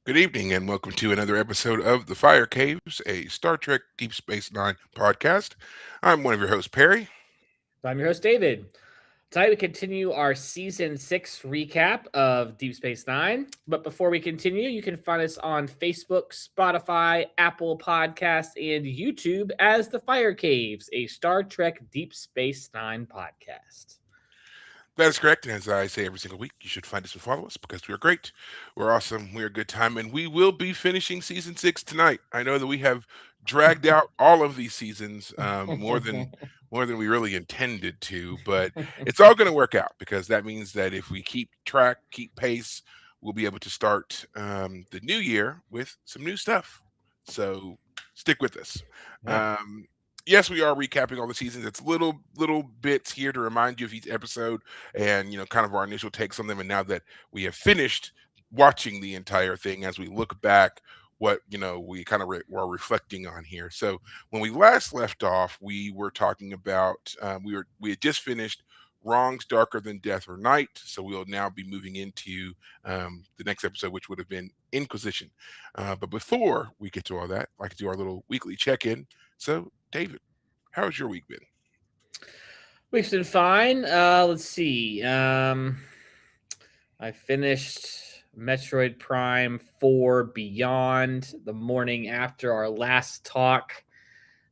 Good evening, and welcome to another episode of The Fire Caves, a Star Trek Deep Space Nine podcast. I'm one of your hosts, Perry. I'm your host, David. Tonight we continue our season 6 recap of Deep Space Nine. But before we continue, you can find us on Facebook, Spotify, Apple Podcasts, and YouTube as The Fire Caves, a Star Trek Deep Space Nine podcast. That is correct, and as I say every single week, you should find us and follow us because we are great, we're awesome, we're a good time, and we will be finishing season 6 tonight. I know that we have dragged out all of these seasons more than we really intended to, but it's all going to work out because that means that if we keep track, keep pace, we'll be able to start the new year with some new stuff. So stick with us. Yeah. Um, yes, we are recapping all the seasons. It's little bits here to remind you of each episode and kind of our initial takes on them. And now that we have finished watching the entire thing, as we look back, what we kind of were reflecting on here. So when we last left off, we were talking about we had just finished Wrongs Darker Than Death or Night. So we'll now be moving into the next episode, which would have been Inquisition. But before we get to all that, I'd like to do our little weekly check-in. So David, how's your week been? Week's been fine. Let's see. I finished Metroid Prime 4 Beyond the morning after our last talk.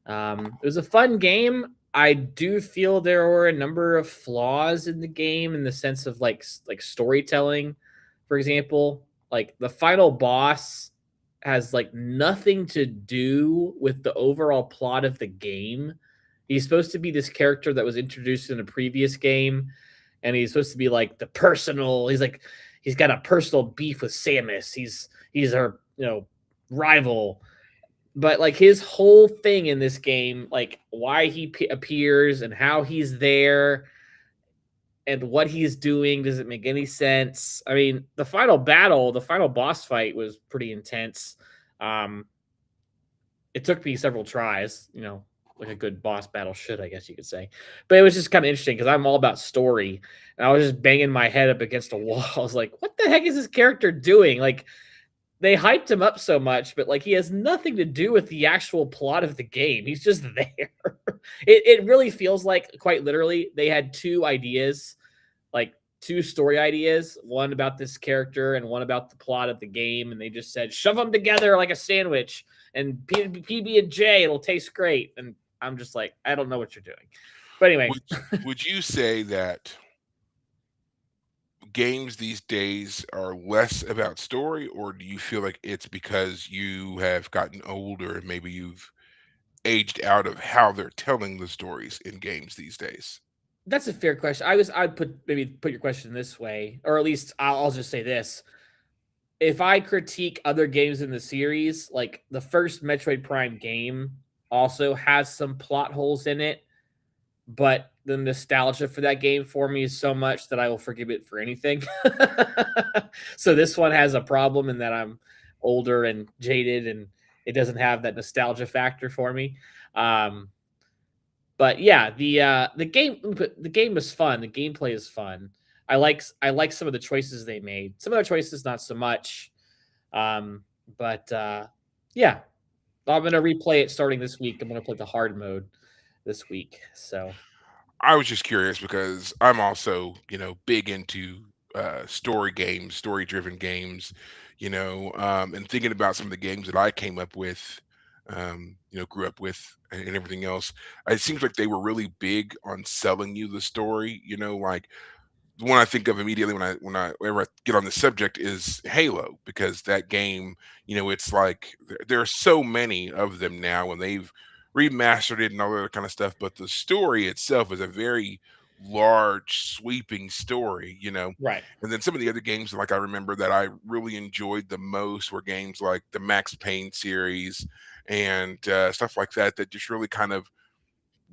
It was a fun game. I do feel there were a number of flaws in the game in the sense of like storytelling. For example, like the final boss has like nothing to do with the overall plot of the game. He's supposed to be this character that was introduced in a previous game, and he's supposed to be like the personal. He's got a personal beef with Samus. He's our rival, but like his whole thing in this game, like why he appears and how he's there and what he's doing doesn't make any sense. I mean, the final boss fight was pretty intense. um it took me several tries, like a good boss battle should, I guess you could say. But it was just kind of interesting because I'm all about story, and I was just banging my head up against a wall. I was like, what the heck is this character doing? Like, they hyped him up so much, but like he has nothing to do with the actual plot of the game. He's just there. It really feels like, quite literally, they had two ideas, like two story ideas, one about this character and one about the plot of the game, and they just said shove them together like a sandwich and PB and J, it'll taste great. And I'm just like, I don't know what you're doing. But anyway, Would would you say that games these days are less about story, or do you feel like it's because you have gotten older and maybe you've aged out of how they're telling the stories in games these days? that's a fair question. I'd put your question this way, or at least I'll just say this: if I critique other games in the series, like the first Metroid Prime game also has some plot holes in it, but the nostalgia for that game for me is so much that I will forgive it for anything. So this one has a problem in that I'm older and jaded, and it doesn't have that nostalgia factor for me. Um, but yeah, the game was fun. The gameplay is fun. I like some of the choices they made. Some of the choices not so much. Um, but yeah, I'm gonna replay it starting this week. I'm gonna play the hard mode this week. So I was just curious because I'm also, big into story games, story driven games, and thinking about some of the games that I came up with, grew up with, and everything else. It seems like they were really big on selling you the story. Like the one I think of immediately whenever I get on the subject is Halo, because that game, it's like there are so many of them now, and they've remastered it and all that kind of stuff. But the story itself is a very large, sweeping story, right. And then some of the other games, like I remember that I really enjoyed the most, were games like the Max Payne series and stuff like that, that just really kind of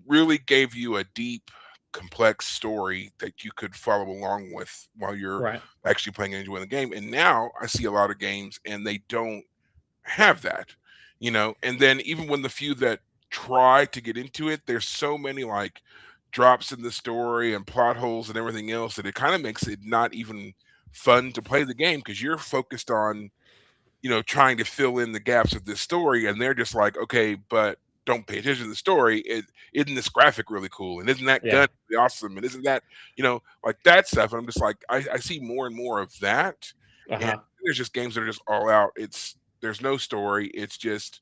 really gave you a deep, complex story that you could follow along with while you're Right. actually playing and enjoying the game. And now I see a lot of games and they don't have that, And then even when the few that try to get into it, there's so many like drops in the story and plot holes and everything else that it kind of makes it not even fun to play the game because you're focused on trying to fill in the gaps of this story, and they're just like, okay, but don't pay attention to the story. Isn't this graphic really cool? And isn't that Yeah. gun really awesome? And isn't that, like that stuff? And I'm just like, I see more and more of that. And Uh-huh. there's just games that are just all out. There's no story. It's just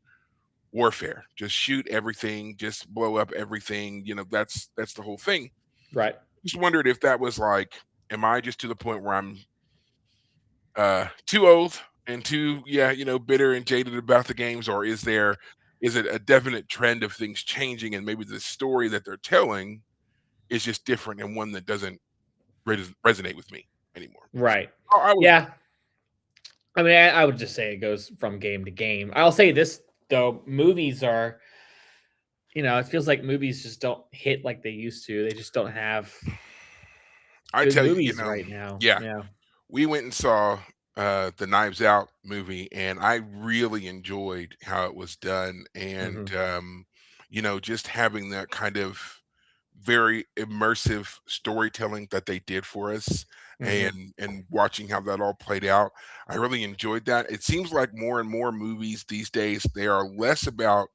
warfare. Just shoot everything, just blow up everything. That's the whole thing. Right. Just wondered if that was like, am I just to the point where I'm too old and too, yeah, bitter and jaded about the games, or is it a definite trend of things changing, and maybe the story that they're telling is just different and one that doesn't resonate with me anymore. Right. I was Yeah. I mean, I would just say it goes from game to game. I'll say this though, movies are, it feels like movies just don't hit like they used to. They just don't have I good tell you, movies right now. yeah, Yeah. we went and saw the Knives Out movie, and I really enjoyed how it was done, and Hmm. just having that kind of very immersive storytelling that they did for us, Hmm. and watching how that all played out. I really enjoyed that. It seems like more and more movies these days, they are less about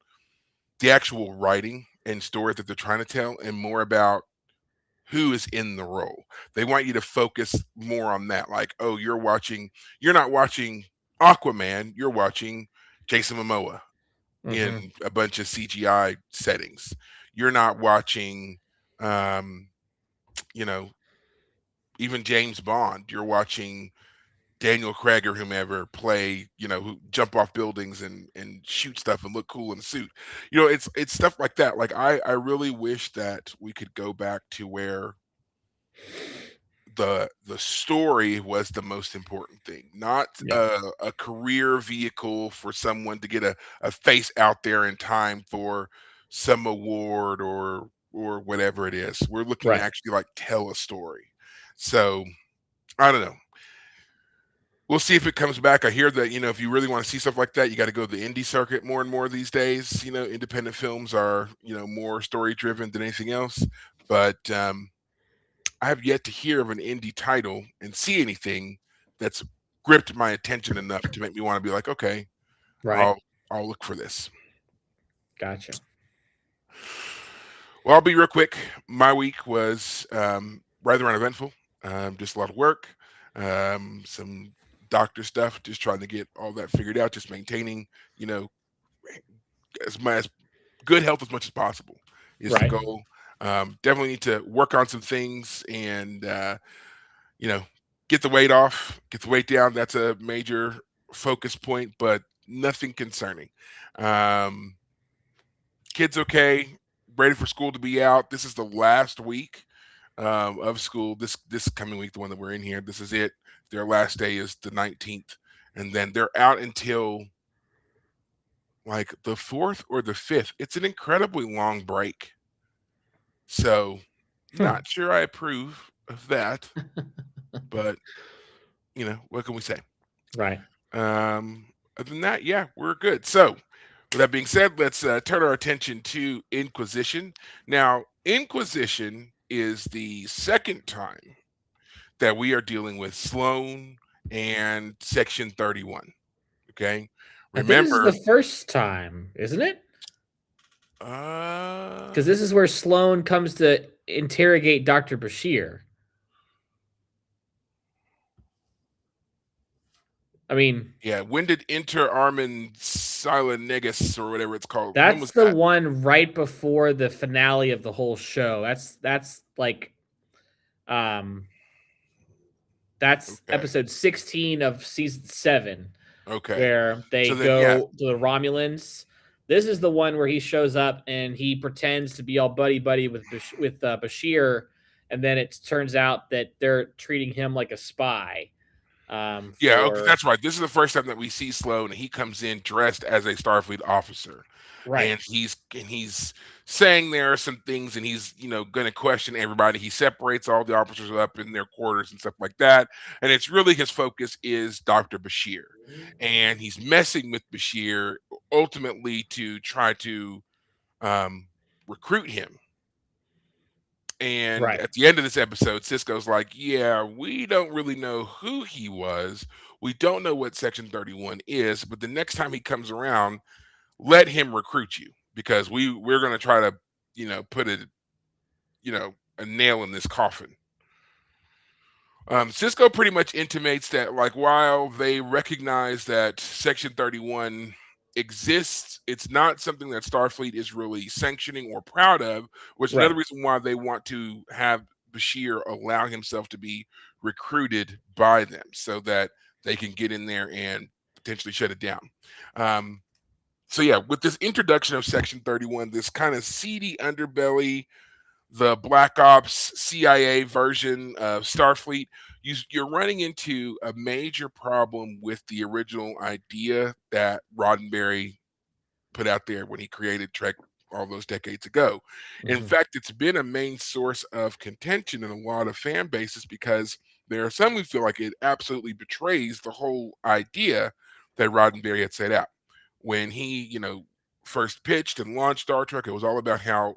the actual writing and story that they're trying to tell, and more about who is in the role. They want you to focus more on that. Like, oh, you're not watching Aquaman, you're watching Jason Momoa in Hmm. a bunch of CGI settings. You're not watching, um, you know, even James Bond. You're watching Daniel Craig or whomever play, who jump off buildings and shoot stuff and look cool in a suit. It's stuff like that. Like I really wish that we could go back to where the story was the most important thing, not Yeah. a career vehicle for someone to get a face out there in time for some award or whatever it is. We're looking to Right. actually like tell a story. So I don't know. We'll see if it comes back. I hear that, if you really want to see stuff like that, you got to go to the indie circuit more and more these days. Independent films are, more story driven than anything else. But I have yet to hear of an indie title and see anything that's gripped my attention enough to make me want to be like, okay, Right. I'll look for this. Gotcha. Well, I'll be real quick. My week was rather uneventful. Just a lot of work, some doctor stuff, just trying to get all that figured out, just maintaining, you know, as good health as much as possible is the Right. goal. Definitely need to work on some things and, you know, get the weight off, get the weight down. That's a major focus point, but nothing concerning. Um, Kids okay, ready for school to be out. This is the last week of school. This coming week, the one that we're in here, this is it. Their last day is the 19th, and then they're out until like the 4th or the 5th. It's an incredibly long break. So, Hmm. not sure I approve of that, but what can we say? Right. Other than that, yeah, we're good. So, with that being said, let's turn our attention to Inquisition. Now, Inquisition is the second time that we are dealing with Sloan and Section 31. Okay. I think this is the Remember, first time, isn't it? uh, Because this is where Sloan comes to interrogate Dr. Bashir. I mean, yeah, when did Inter Armin Silenegus or whatever it's called? When that's was the that? one right before the finale of the whole show. That's like um that's Okay. episode 16 of season 7 Okay. where they So then, yeah, go to the Romulans. This is the one where he shows up and he pretends to be all buddy buddy with Bashir, and then it turns out that they're treating him like a spy. yeah, okay, For that's right. This is the first time that we see Sloan. He comes in dressed as a Starfleet officer, right, and he's saying there are some things, and he's going to question everybody. He separates all the officers up in their quarters and stuff like that, and it's really his focus is Dr. Bashir, and he's messing with Bashir ultimately to try to um, recruit him And Right. at the end of this episode, Cisco's like, yeah, we don't really know who he was. We don't know what Section 31 is, but the next time he comes around, let him recruit you because we're going to try to, put a nail in this coffin. Cisco pretty much intimates that, like, while they recognize that Section 31 exists, it's not something that Starfleet is really sanctioning or proud of, which is another Right. reason why they want to have Bashir allow himself to be recruited by them so that they can get in there and potentially shut it down. Um, so, yeah, with this introduction of Section 31, this kind of seedy underbelly, the Black Ops CIA version of Starfleet, you're running into a major problem with the original idea that Roddenberry put out there when he created Trek all those decades ago. In Hmm. fact, it's been a main source of contention in a lot of fan bases because there are some who feel like it absolutely betrays the whole idea that Roddenberry had set out. When he, first pitched and launched Star Trek, it was all about how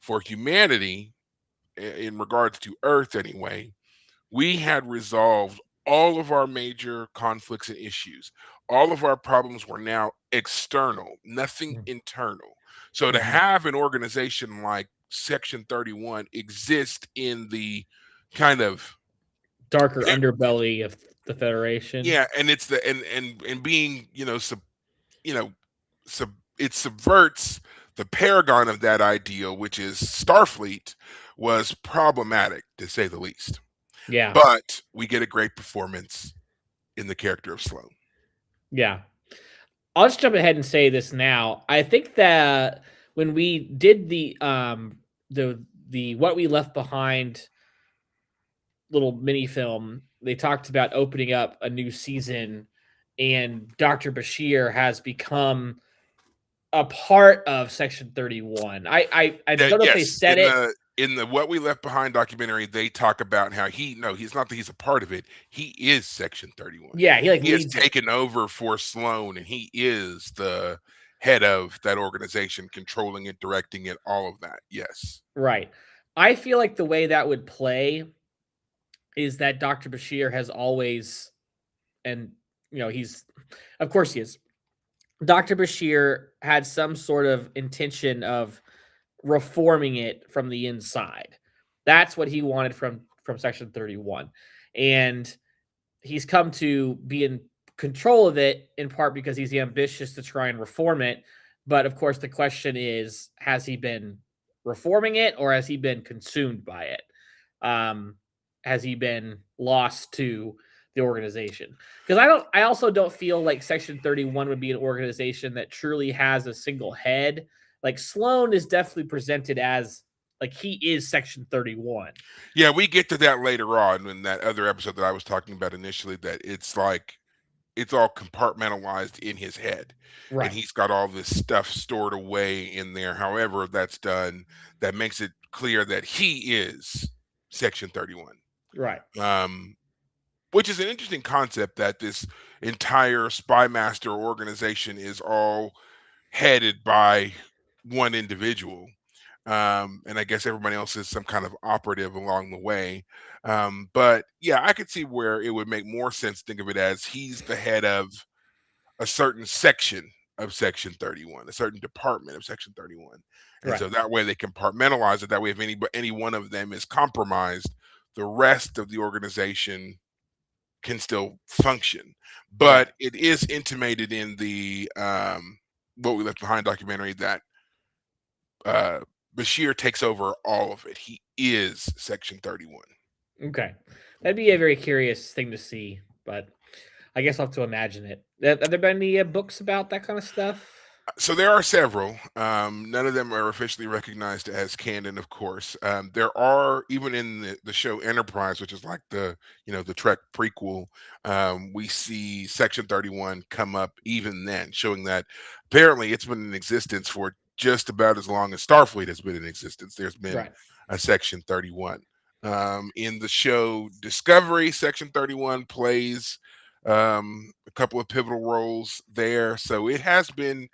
for humanity, in regards to Earth anyway, we had resolved all of our major conflicts and issues. All of our problems were now external, nothing internal. So to Hmm. have an organization like Section 31 exist in the kind of Darker underbelly of the Federation. yeah, and it's the and being, you know, sub it subverts the paragon of that ideal, which is Starfleet, was problematic to say the least. Yeah. But we get a great performance in the character of Sloan. Yeah. I'll just jump ahead and say this now. I think that when we did the What We Left Behind little mini film, they talked about opening up a new season, and Dr. Bashir has become a part of Section 31. I Yeah, don't know if they yes, said it. in the What We Left Behind documentary, they talk about how he's not that he's a part of it. He is Section 31. Yeah, he like He has leads it. taken over for Sloan, and he is the head of that organization, controlling it, directing it, all of that. Yes. Right. I feel like the way that would play is that Dr. Bashir has always, and he's, of course he is. Dr. Bashir had some sort of intention of reforming it from the inside. That's what he wanted from Section 31. And he's come to be in control of it in part because he's ambitious to try and reform it. But of course, the question is, has he been reforming it or has he been consumed by it? Um, has he been lost to the organization? Because I also don't feel like Section 31 would be an organization that truly has a single head. Like Sloan is definitely presented as like he is Section 31. Yeah, we get to that later on in that other episode that I was talking about initially, that it's like it's all compartmentalized in his head, and Right. he's got all this stuff stored away in there. However that's done, that makes it clear that he is Section 31. Right. um which is an interesting concept, that this entire spy master organization is all headed by one individual. And I guess everybody else is some kind of operative along the way. But yeah, I could see where it would make more sense to think of it as he's the head of a certain section of Section 31, a certain department of Section 31. And Right. so that way they compartmentalize it. That way, if any one of them is compromised, the rest of the organization can still function. Right. But it is intimated in the What We Left Behind documentary that uh, Bashir takes over all of it. He is Section 31. Okay. That'd be a very curious thing to see, but I guess I'll have to imagine it. Have there been any books about that kind of stuff? So there are several. None of them are officially recognized as canon, of course. There are, even in the show Enterprise, which is like the Trek prequel. We see Section 31 come up even then, showing that apparently it's been in existence for just about as long as Starfleet has been in existence. There's been Right. a Section 31. In the show Discovery, Section 31 plays a couple of pivotal roles there. So it has been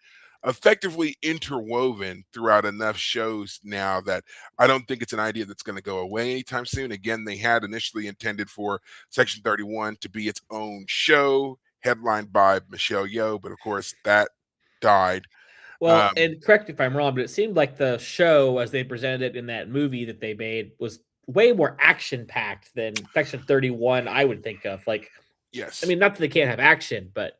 effectively interwoven throughout enough shows now that I don't think it's an idea that's going to go away anytime soon. Again, they had initially intended for Section 31 to be its own show, headlined by Michelle Yeoh, but of course that died. Well, Um, and correct me if I'm wrong, but it seemed like the show, as they presented it in that movie that they made, was way more action packed than Section 31. I would think of I yes. mean, not that they can't have action, but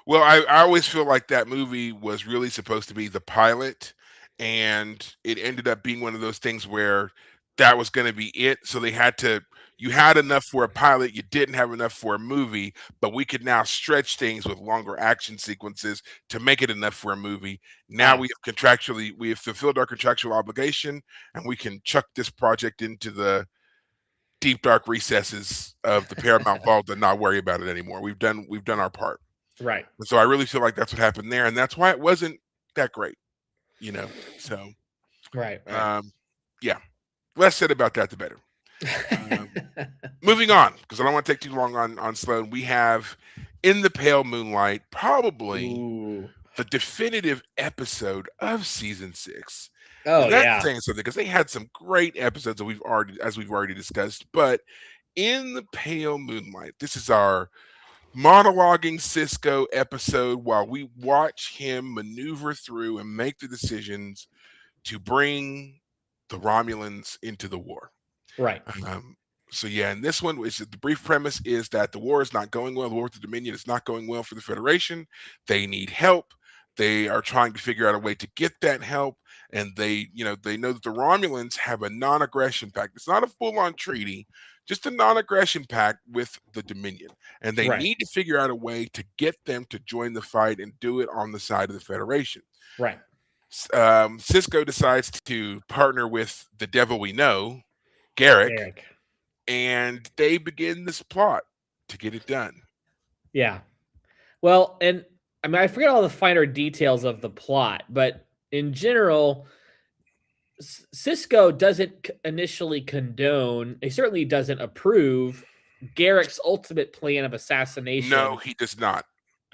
Well, I always feel like that movie was really supposed to be the pilot, and it ended up being one of those things where that was going to be it. So they had to, you had enough for a pilot, you didn't have enough for a movie, but we could now stretch things with longer action sequences to make it enough for a movie. Now we have fulfilled our contractual obligation, and we can chuck this project into the deep dark recesses of the Paramount vault and not worry about it anymore. We've done our part. right, And so I really feel like that's what happened there, and that's why it wasn't that great, you know. So right. um, yeah, less said about that, the better. Um, moving on, because I don't want to take too long on Sloan. We have In the Pale Moonlight, probably Ooh. the definitive episode of season 6. Oh And that's yeah. saying something because they had some great episodes that we've already discussed. But In the Pale Moonlight, this is our monologuing Cisco episode while we watch him maneuver through and make the decisions to bring the Romulans into the war. Right. Um, so yeah, and this one is the brief premise is that the war is not going well. The war with the Dominion is not going well for the Federation. They need help. They are trying to figure out a way to get that help, and they know that the Romulans have a non-aggression pact. It's not a full-on treaty, just a non-aggression pact with the Dominion, and they Right. need to figure out a way to get them to join the fight and do it on the side of the Federation. Right. Cisco decides to partner with the devil we know, Garrick, Eric. and they begin this plot to get it done. Yeah. Well, and I mean, I forget all the finer details of the plot, but in general, Cisco doesn't initially condone. He certainly doesn't approve Garrick's ultimate plan of No, assassination. he does not.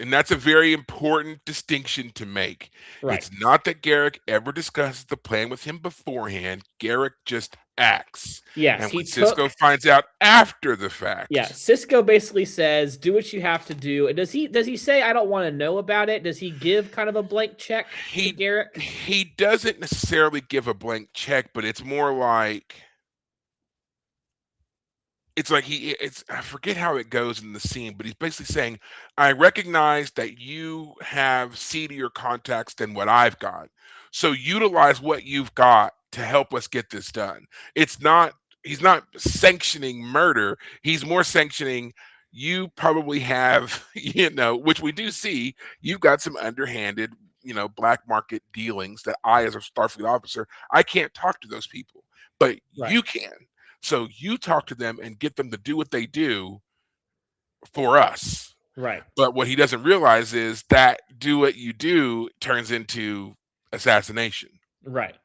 And that's a very important distinction to make. Right. It's not that Garrick ever discusses the plan with him beforehand. Garrick just acts. Yes, And he when Cisco took. finds out after the Yeah, fact, Cisco basically says, "Do what you have to do." And does he say, "I don't want to know about it"? Does he give kind of a blank check to he Garrick? he doesn't necessarily give a blank check, but it's like it's I forget how it goes in the scene, but he's basically saying, I recognize that you have seedier contacts than what I've got. So utilize what you've got to help us get this done. It's not He's not sanctioning murder. He's more sanctioning you probably have, which we do see, you've got some underhanded, black market dealings that I, as a Starfleet officer, I can't talk to those people, but Right. you can. So you talk to them and get them to do what they do for us. Right. But what he doesn't realize is that do what you do turns into assassination. Right.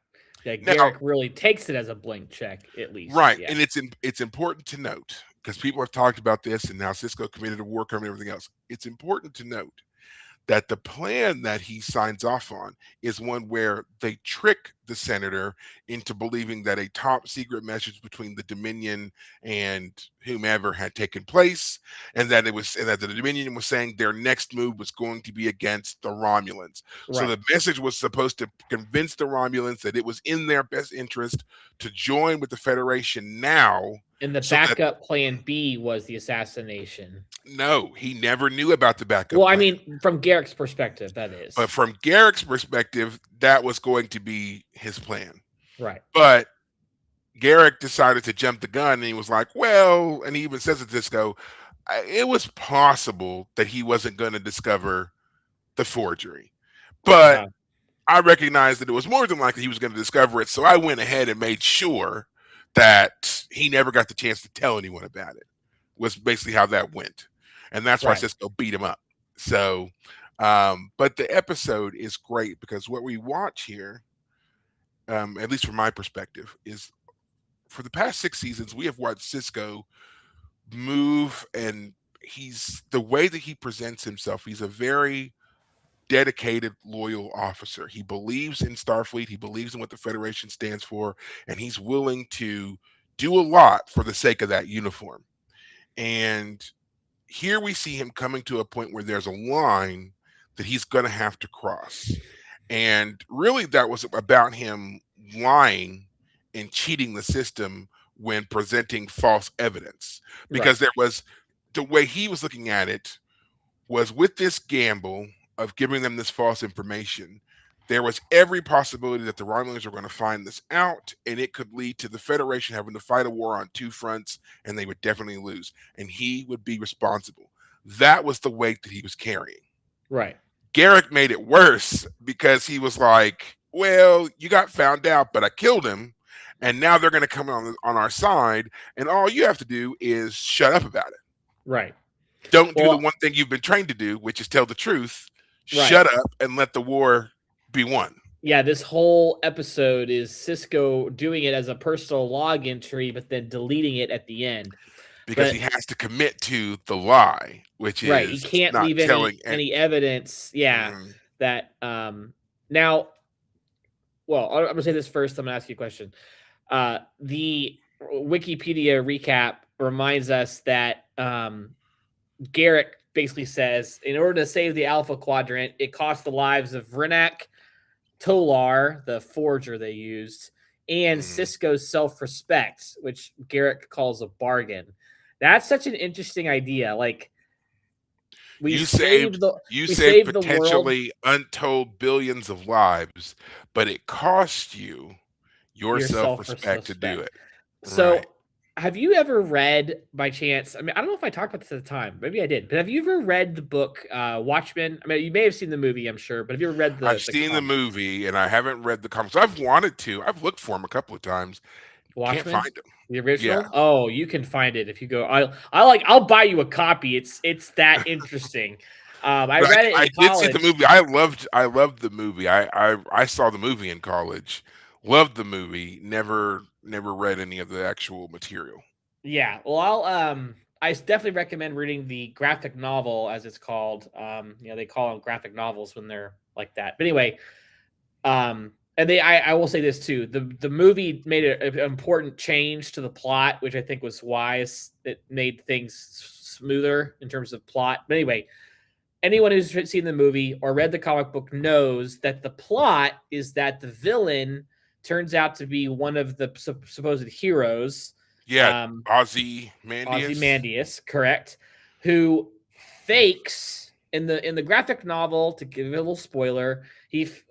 Yeah, Now, Garrick really takes it as a blank check, at least. right, Yeah. and it's important to note because people have talked about this and now Cisco committed a war crime and everything else. It's important to note that the plan that he signs off on is one where they trick the senator into believing that a top secret message between the Dominion and whomever had taken place, and that the Dominion was saying their next move was going to be against the Romulans. So Right. the message was supposed to convince the Romulans that it was in their best interest to join with the Federation now. And the So that backup plan B was the assassination. no, he never knew about the backup Well, I plan. mean, from Garrick's perspective, that But is. from Garrick's perspective, that was going to be his plan. Right. But Garrick decided to jump the gun and he was like, well, and he even says at Cisco, it was possible that he wasn't going to discover the forgery. But Uh-huh. I recognized that it was more than likely he was going to discover it. So I went ahead and made sure that he never got the chance to tell anyone about it, was basically how that went. And that's why Right. Cisco beat him up. So, but the episode is great because what we watch here, at least from my perspective, is for the past 6 seasons, we have watched Cisco move, and he's the way that he presents himself. He's a very dedicated, loyal officer. He believes in Starfleet. He believes in what the Federation stands for, and he's willing to do a lot for the sake of that uniform. And here we see him coming to a point where there's a line that he's going to have to cross. And really, that was about him lying and cheating the system when presenting false evidence. Because there was the way he was looking at it was with this gamble of giving them this false information, there was every possibility that the Romulans were going to find this out, and it could lead to the Federation having to fight a war on two fronts, and they would definitely lose, and he would be responsible. That was the weight that he was carrying. Right. Garak made it worse because he was like, well, you got found out, but I killed him, and now they're going to come on our side, and all you have to do is shut up about it. Right. Don't do the one thing you've been trained to do, which is tell the truth. Right. Shut up and let the war be won. Yeah, this whole episode is Sisko doing it as a personal log entry, but then deleting it at the end. Because he has to commit to the lie, which is right. He can't leave any evidence. Yeah, that now. Well, I'm gonna say this first. I'm gonna ask you a question. The Wikipedia recap reminds us that Garak basically says, in order to save the Alpha Quadrant, it cost the lives of Renak, Tolar, the forger they used, and Sisko's self-respect, which Garak calls a bargain. That's such an interesting idea. Like, you saved potentially untold billions of lives, but it cost you your self-respect to do it. So, have you ever read, by chance? I mean, I don't know if I talked about this at the time. Maybe I did. But have you ever read the book Watchmen? I mean, you may have seen the movie, I'm sure. But have you ever read the? I've seen the movie, and I haven't read the comics. I've wanted to. I've looked for them a couple of times. Watchmen? Can't find them. The original? Yeah. Oh, you can find it if you go. I'll buy you a copy. It's that interesting. I read it. I did see the movie. I loved the movie. I saw the movie in college. Loved the movie. Never read any of the actual material. Yeah. Well, I definitely recommend reading the graphic novel, as it's called. They call them graphic novels when they're like that. But anyway, and I will say this too. The movie made an important change to the plot, which I think was wise. It made things smoother in terms of plot. But anyway, anyone who's seen the movie or read the comic book knows that the plot is that the villain turns out to be one of the supposed heroes. Yeah, Ozymandias, correct? Who fakes in the graphic novel, to give a little spoiler.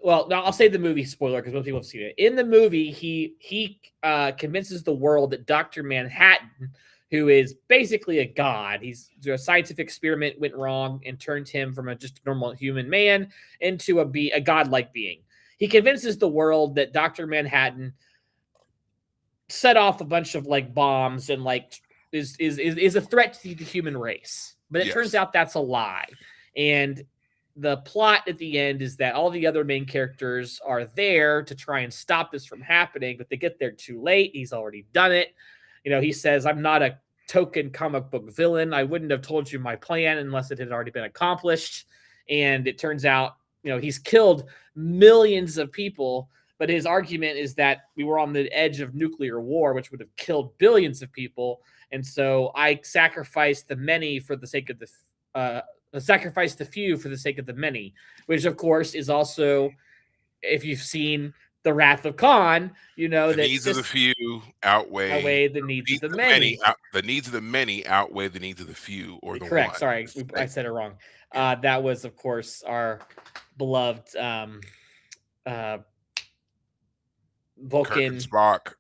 I'll say the movie spoiler because most people have seen it. In the movie, he convinces the world that Dr. Manhattan, who is basically a god, a scientific experiment went wrong and turned him from just a normal human man into a godlike being. He convinces the world that Dr. Manhattan set off a bunch of bombs and is a threat to the human race. But it turns out that's a lie. And the plot at the end is that all the other main characters are there to try and stop this from happening, but they get there too late. He's already done it. He says, I'm not a token comic book villain. I wouldn't have told you my plan unless it had already been accomplished. And it turns out, he's killed millions of people, but his argument is that we were on the edge of nuclear war, which would have killed billions of people. And so I sacrificed the many for the sake of sacrifice the few for the sake of the many, which of course is also, if you've seen The Wrath of Khan, the needs of the few outweigh the needs of the many. The needs of the many outweigh the needs of the few, or the correct. One. Sorry, I said it wrong. That was, of course, our beloved Vulcan Spock.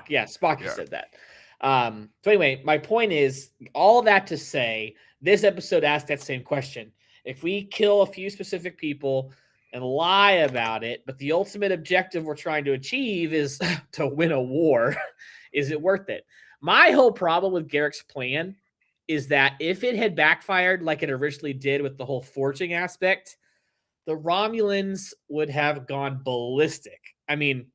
Yeah, Spock said that. So anyway, my point is all that to say, this episode asked that same question. If we kill a few specific people and lie about it, but the ultimate objective we're trying to achieve is to win a war, is it worth it? My whole problem with Garak's plan is that if it had backfired like it originally did with the whole forging aspect, the Romulans would have gone ballistic. I mean,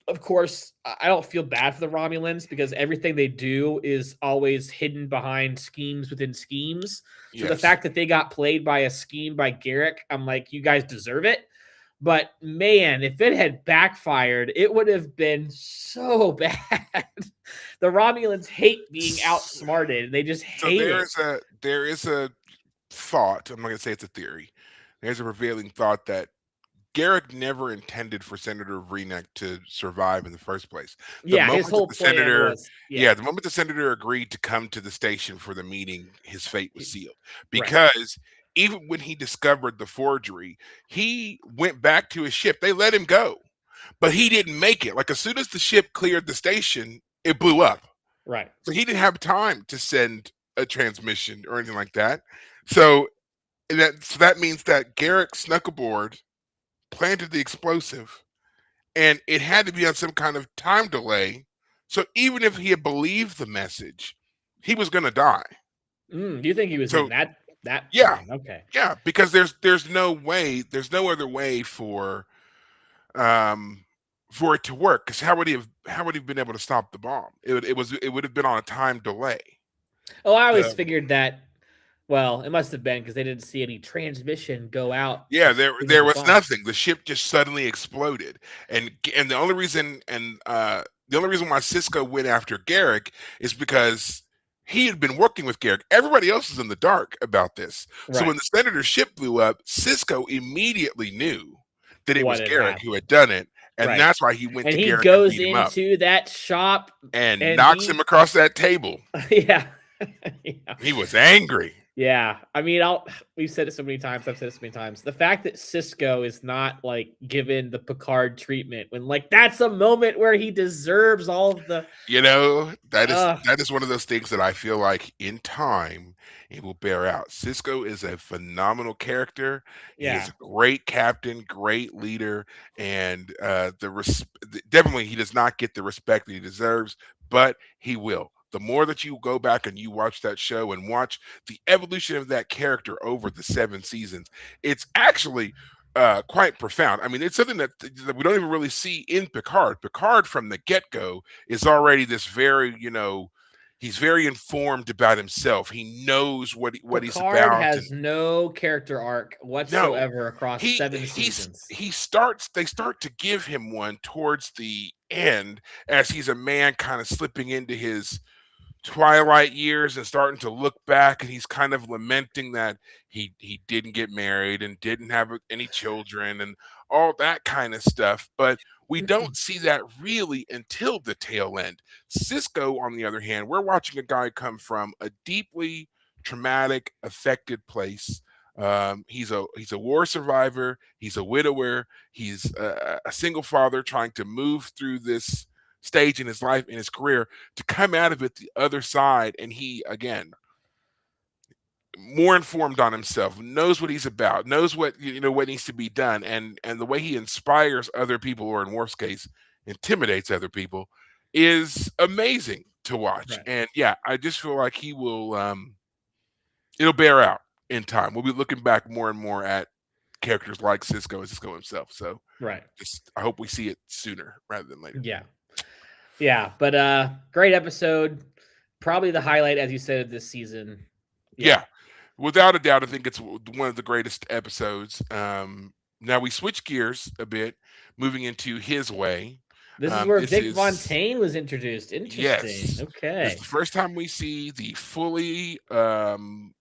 of course, I don't feel bad for the Romulans because everything they do is always hidden behind schemes within schemes. So the Yes. fact that they got played by a scheme by Garrick, I'm like, you guys deserve it. But man, if it had backfired, it would have been so bad. The Romulans hate being outsmarted. They just So hate it. there is a thought. I'm not gonna say it's a theory. There's a prevailing thought that Garrick never intended for Senator Vreenak to survive in the first place. The Yeah, his moment that whole the plan senator, was, yeah, yeah, the moment the senator agreed to come to the station for the meeting, his fate was sealed. right. Because even when he discovered the forgery, he went back to his ship. They let him go, but he didn't make it. Like as soon as the ship cleared the station, it blew up. Right. So he didn't have time to send a transmission or anything like that. So that means that Garrick snuck aboard, planted the explosive, and it had to be on some kind of time delay. So even if he had believed the message, he was going to die. Do you think he was in So that yeah, plan? Okay. yeah, because there's no way, there's no other way um for it to work. Because how would he have been able to stop the bomb? It would have been on a time delay. Oh, I always So figured that. Well, it must have been because they didn't see any transmission go out to yeah, signal there the was bomb. nothing. The ship just suddenly exploded, and the only reason why Cisco went after Garrick is because he had been working with Garrick. Everybody else is in the dark about this. So when Right. the senator's ship blew up, Cisco immediately knew that it What was had Garrick who happened? had done it, and Right. that's why he went And to he Garrick and goes beat him up into that shop and and knocks him he, across that table. yeah. Yeah. He was angry. Yeah, I mean, we've said it so many times. I've said it so many times. The fact that Cisco is not like given the Picard treatment when like that's a moment where he deserves all of the. You know, Uh, that is one of those things that I feel like in time it will bear out. Cisco is a phenomenal character. He is yeah, a great captain, great leader, and definitely he does not get the respect that he deserves, but he will. The more that you go back and you watch that show and watch the evolution of that character over the 7 seasons, it's actually quite profound. I mean, it's something that we don't even really see in Picard. Picard from the get go is already this very, he's very informed about himself. He knows what he's Picard about, and has no character arc no, whatsoever across seven seasons. they start to give him one towards the end as he's a man kind of slipping into his twilight years and starting to look back, and he's kind of lamenting that he didn't get married and didn't have any children and all that kind of stuff, but we don't see that really until the tail end. Cisco, on the other hand, we're watching a guy come from a deeply traumatic, affected place. He's a war survivor, he's a widower, he's a single father trying to move through this stage in his life, in his career, to come out of it the other side, and he again more informed on himself, knows what he's about, knows what needs to be done, and the way he inspires other people, or in worst case intimidates other people, is amazing to watch. Right. And yeah, I just feel like he will it'll bear out in time. We'll be looking back more and more at characters like Cisco and Cisco himself. So Right. just I hope we see it sooner rather than later. Yeah. Yeah. But great episode. Probably the highlight, as you said, of this season. Yeah, without a doubt, I think it's one of the greatest episodes. Now we switch gears a bit, moving into his way. This is where This Vic is Fontaine was introduced. Interesting. yes, this is Okay. the first time we see the fully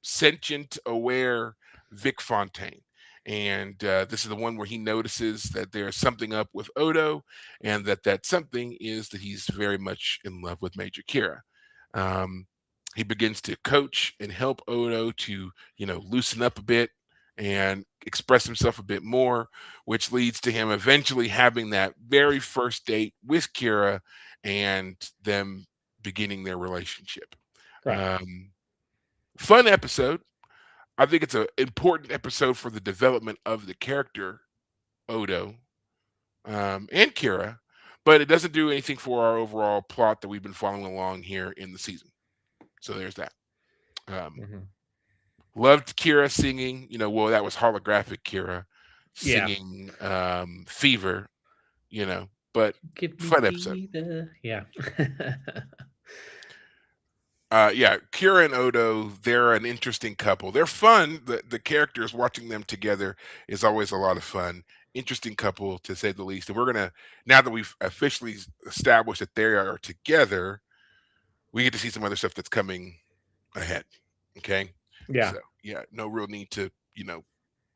sentient, aware Vic Fontaine. And this is the one where he notices that there's something up with Odo, and that something is that he's very much in love with Major Kira. Um, he begins to coach and help Odo to, loosen up a bit and express himself a bit more, which leads to him eventually having that very first date with Kira and them beginning their relationship. Right. Fun episode. I think it's an important episode for the development of the character Odo and Kira, but it doesn't do anything for our overall plot that we've been following along here in the season. So there's that. Mm-hmm. Loved Kira singing. Well, that was holographic Kira Yeah. singing Fever. but Give me fun episode. the yeah. Yeah, Kira and Odo, they're an interesting couple. They're fun. The characters, watching them together is always a lot of fun. Interesting couple to say the least. And we're gonna, now that we've officially established that they are together, we get to see some other stuff that's coming ahead. Okay. Yeah. So yeah, no real need to,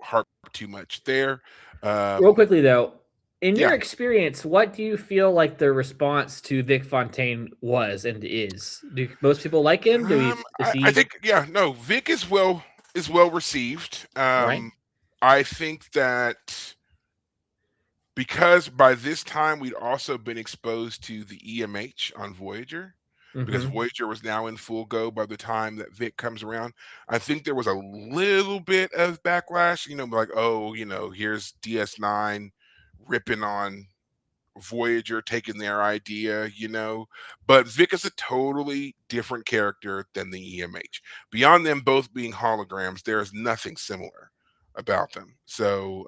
harp too much there. Real Um, quickly though, in your yeah. experience, what do you feel like the response to Vic Fontaine was and is? Do most people like him? Is I he think, yeah, no, Vic is well received. right? I think that because by this time we'd also been exposed to the EMH on Voyager, because Mm-hmm. Voyager was now in full go by the time that Vic comes around. I think there was a little bit of backlash, like, oh, here's DS9 ripping on Voyager, taking their idea. But Vic is a totally different character than the EMH. Beyond them both being holograms, there is nothing similar about them. So,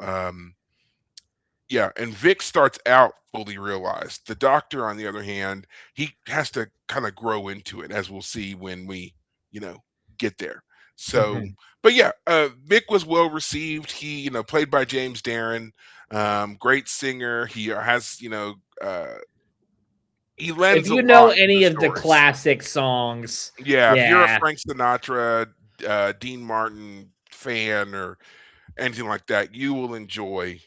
yeah, and Vic starts out fully realized. The Doctor, on the other hand, he has to kind of grow into it, as we'll see when we, you know, get there. So, Mm-hmm. but yeah, Vic was well received. He, played by James Darren, great singer. He has, he If lends a you know lot to the any of the stories. classic songs, Yeah, if you're a yeah, Frank Sinatra, Dean Martin fan or anything like that, you will enjoy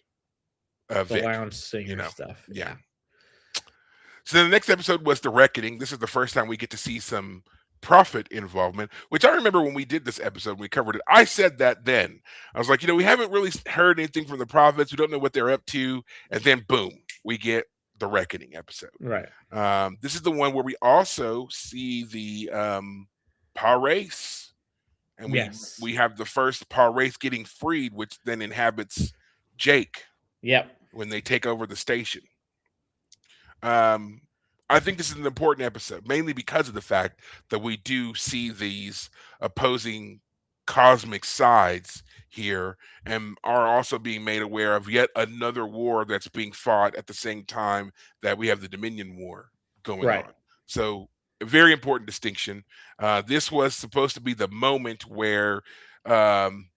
the Vic. lounge You singer know, stuff. yeah. Yeah. So the next episode was The Reckoning. This is the first time we get to see some Prophet involvement, which I remember when we did this episode, we covered it. I said that then. I was like, we haven't really heard anything from the Prophets. We don't know what they're up to. And then, boom, we get The Reckoning episode. Right. This is the one where we also see the Race. And we Yes. we have the first Race getting freed, which then inhabits Jake Yep. when they take over the station. Um, I think this is an important episode, mainly because of the fact that we do see these opposing cosmic sides here and are also being made aware of yet another war that's being fought at the same time that we have the Dominion War going Right. on. So, a very important distinction. This was supposed to be the moment where um,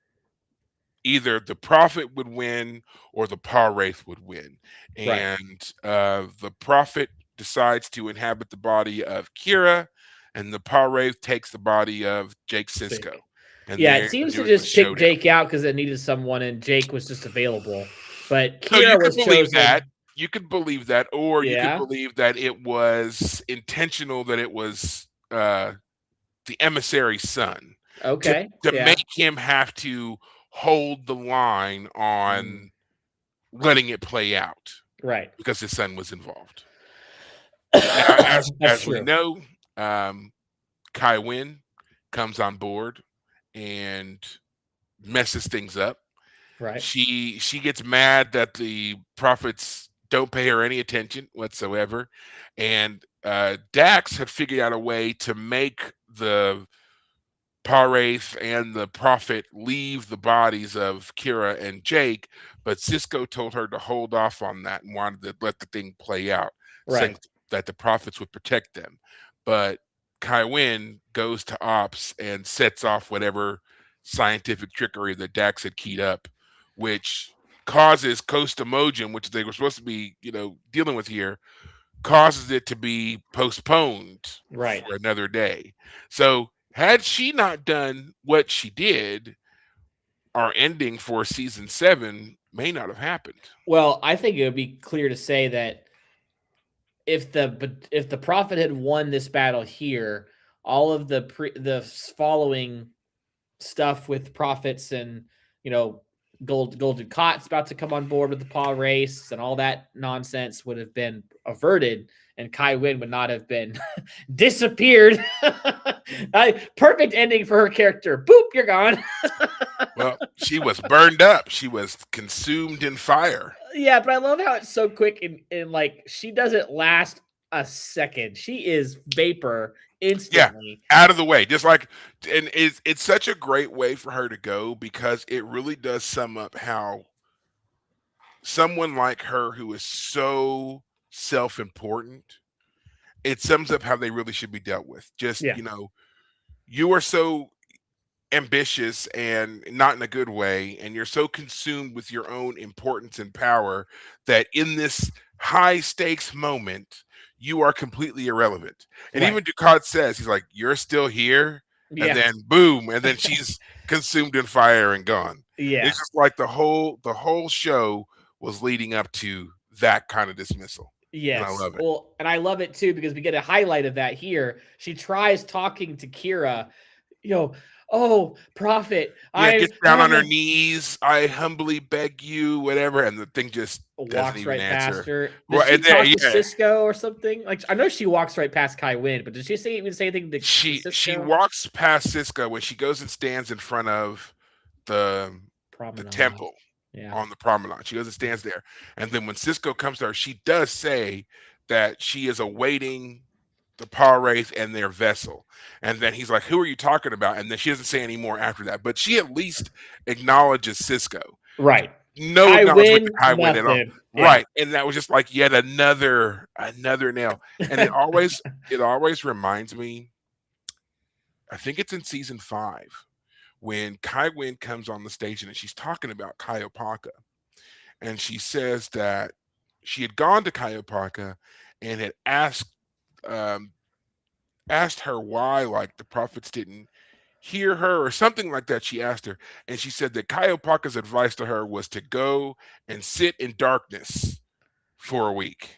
either the Prophet would win or the Wraith would win. Right. And the Prophet decides to inhabit the body of Kira, and the Wraith takes the body of Jake Sisko. Jake. And Yeah, it they're seems to doing a just pick showdown. Jake out because it needed someone, and Jake was just available. But So you Kira could was believe that. chosen. You could believe that, or you could Yeah. believe that it was intentional, that it was the emissary's son to Okay. to Yeah. make him have to hold the line Mm. on letting it play out Right. because his son was involved. Now, as That's as we true. know, Kai Wynn comes on board and messes things up. Right. She gets mad that the prophets don't pay her any attention whatsoever, and Dax had figured out a way to make the Wraith and the Prophet leave the bodies of Kira and Jake, but Cisco told her to hold off on that and wanted to let the thing play out, saying Right. that the Prophets would protect them. But Kai Wynn goes to Ops and sets off whatever scientific trickery that Dax had keyed up, which causes Costa Mojim, which they were supposed to be, dealing with here, causes it to be postponed Right. for another day. So had she not done what she did, our ending for season 7 may not have happened. Well, I think it would be clear to say that if the Prophet had won this battle here, all of the following stuff with Prophets and Golden Cot's about to come on board with the paw race and all that nonsense would have been averted, and Kai Wynn would not have been disappeared. Perfect ending for her character. Boop, you're gone. Well, she was burned up. She was consumed in fire. Yeah, but I love how it's so quick and like she doesn't last a second. She is vapor instantly. Yeah, out of the way. Just like, and it's such a great way for her to go because it really does sum up how someone like her who is so self-important, it sums up how they really should be dealt with. Just, Yeah. you are so ambitious and not in a good way, and you're so consumed with your own importance and power that in this high stakes moment, you are completely irrelevant. And Right. even Ducat says, he's like, "You're still here," and Yeah. then boom, and then she's consumed in fire and gone. Yeah. It's just like the whole show was leading up to that kind of dismissal, and I Yes. love it. Well, and I love it too because we get a highlight of that here. She tries talking to Kira, you know, oh, Prophet, Yeah, I gets down on her haven't knees. I humbly beg you, whatever, and the thing just doesn't walks even right past answer. her. Does Well, she and then, talk to yeah, Cisco or something? Like I know she walks right past Kai Wynn, but did she even say anything to she Cisco? walks past Cisco when she goes and stands in front of the the Promenade. temple Yeah. on the promenade. She goes and stands there, and then when Cisco comes to her, she does say that she is awaiting the Power Wraith and their vessel. And then he's like, "Who are you talking about?" And then she doesn't say any more after that, but she at least acknowledges Cisco. Right. No Kai acknowledgement to Wynn, Kai Wynn at all. nothing. Yeah. Right. And that was just like yet another nail. And it always reminds me, I think it's in season 5, when Kai Wynn comes on the station and she's talking about Kaiopaka. And she says that she had gone to Kaiopaka and had um, asked her why, like, the prophets didn't hear her or something like that. She asked her, and she said that Kaiopaka's advice to her was to go and sit in darkness for a week.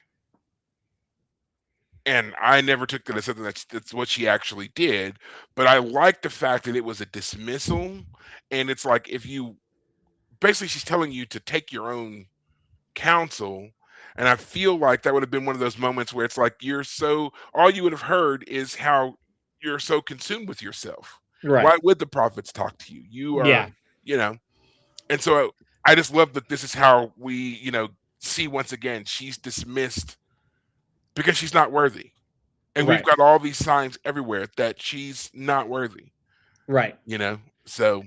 And I never took that as something that's what she actually did. But I like the fact that it was a dismissal, and it's like, if you basically, she's telling you to take your own counsel. And I feel like that would have been one of those moments where it's like, all you would have heard is how you're so consumed with yourself. Right. Why would the prophets talk to you? You are, Yeah. you know. And so I just love that this is how we, see once again, she's dismissed because she's not worthy. And we've Right. got all these signs everywhere that she's not worthy, Right. So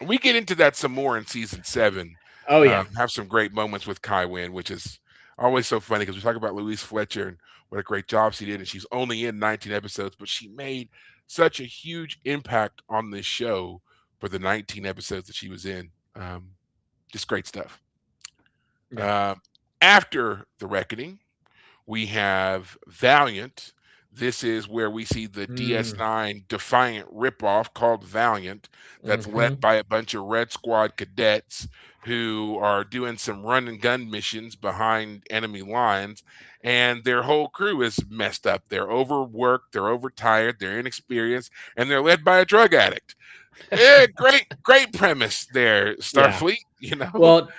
we get into that some more in season 7. Oh yeah. Have some great moments with Kai Wynn, which is always so funny because we talk about Louise Fletcher and what a great job she did, and she's only in 19 episodes, but she made such a huge impact on this show for the 19 episodes that she was in. Just great stuff. Yeah. After the Reckoning, we have Valiant. This is where we see the DS9 Defiant ripoff called Valiant, that's led by a bunch of Red Squad cadets who are doing some run and gun missions behind enemy lines, and their whole crew is messed up. They're overworked, they're overtired, they're inexperienced, and they're led by a drug addict. Yeah, great premise there, Yeah. Starfleet. Well,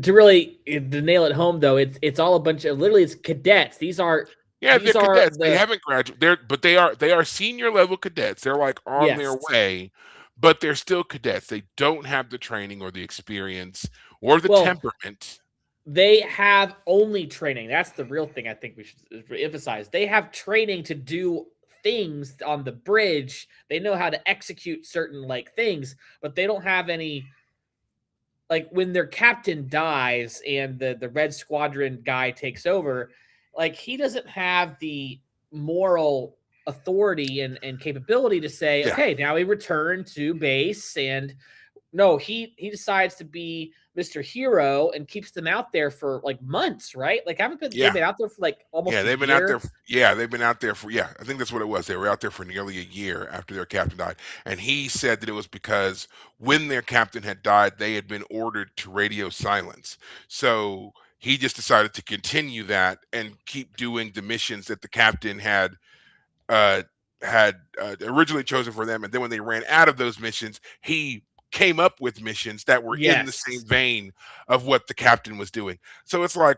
to nail it home though, it's all a bunch of literally it's cadets. These are Yeah, they're cadets. They the haven't graduated. But they are senior level cadets. They're like on their yes. way, but they're still cadets. They don't have the training or the experience or the Well, temperament. they have only training. That's the real thing I think we should emphasize. They have training to do things on the bridge. They know how to execute certain things, but they don't have any when their captain dies and the Red Squadron guy takes over, he doesn't have the moral authority and capability to say, Yeah. okay, now we return to base. And no, he decides to be Mr. Hero and keeps them out there for months, right? They've been out there for almost Yeah, a they've been out year. there. Yeah, they've been out there for, I think that's what it was. They were out there for nearly a year after their captain died. And he said that it was because when their captain had died, they had been ordered to radio silence. So he just decided to continue that and keep doing the missions that the captain uh, had originally chosen for them. And then when they ran out of those missions, he came up with missions that were in the same Yes. vein of what the captain was doing. So it's like,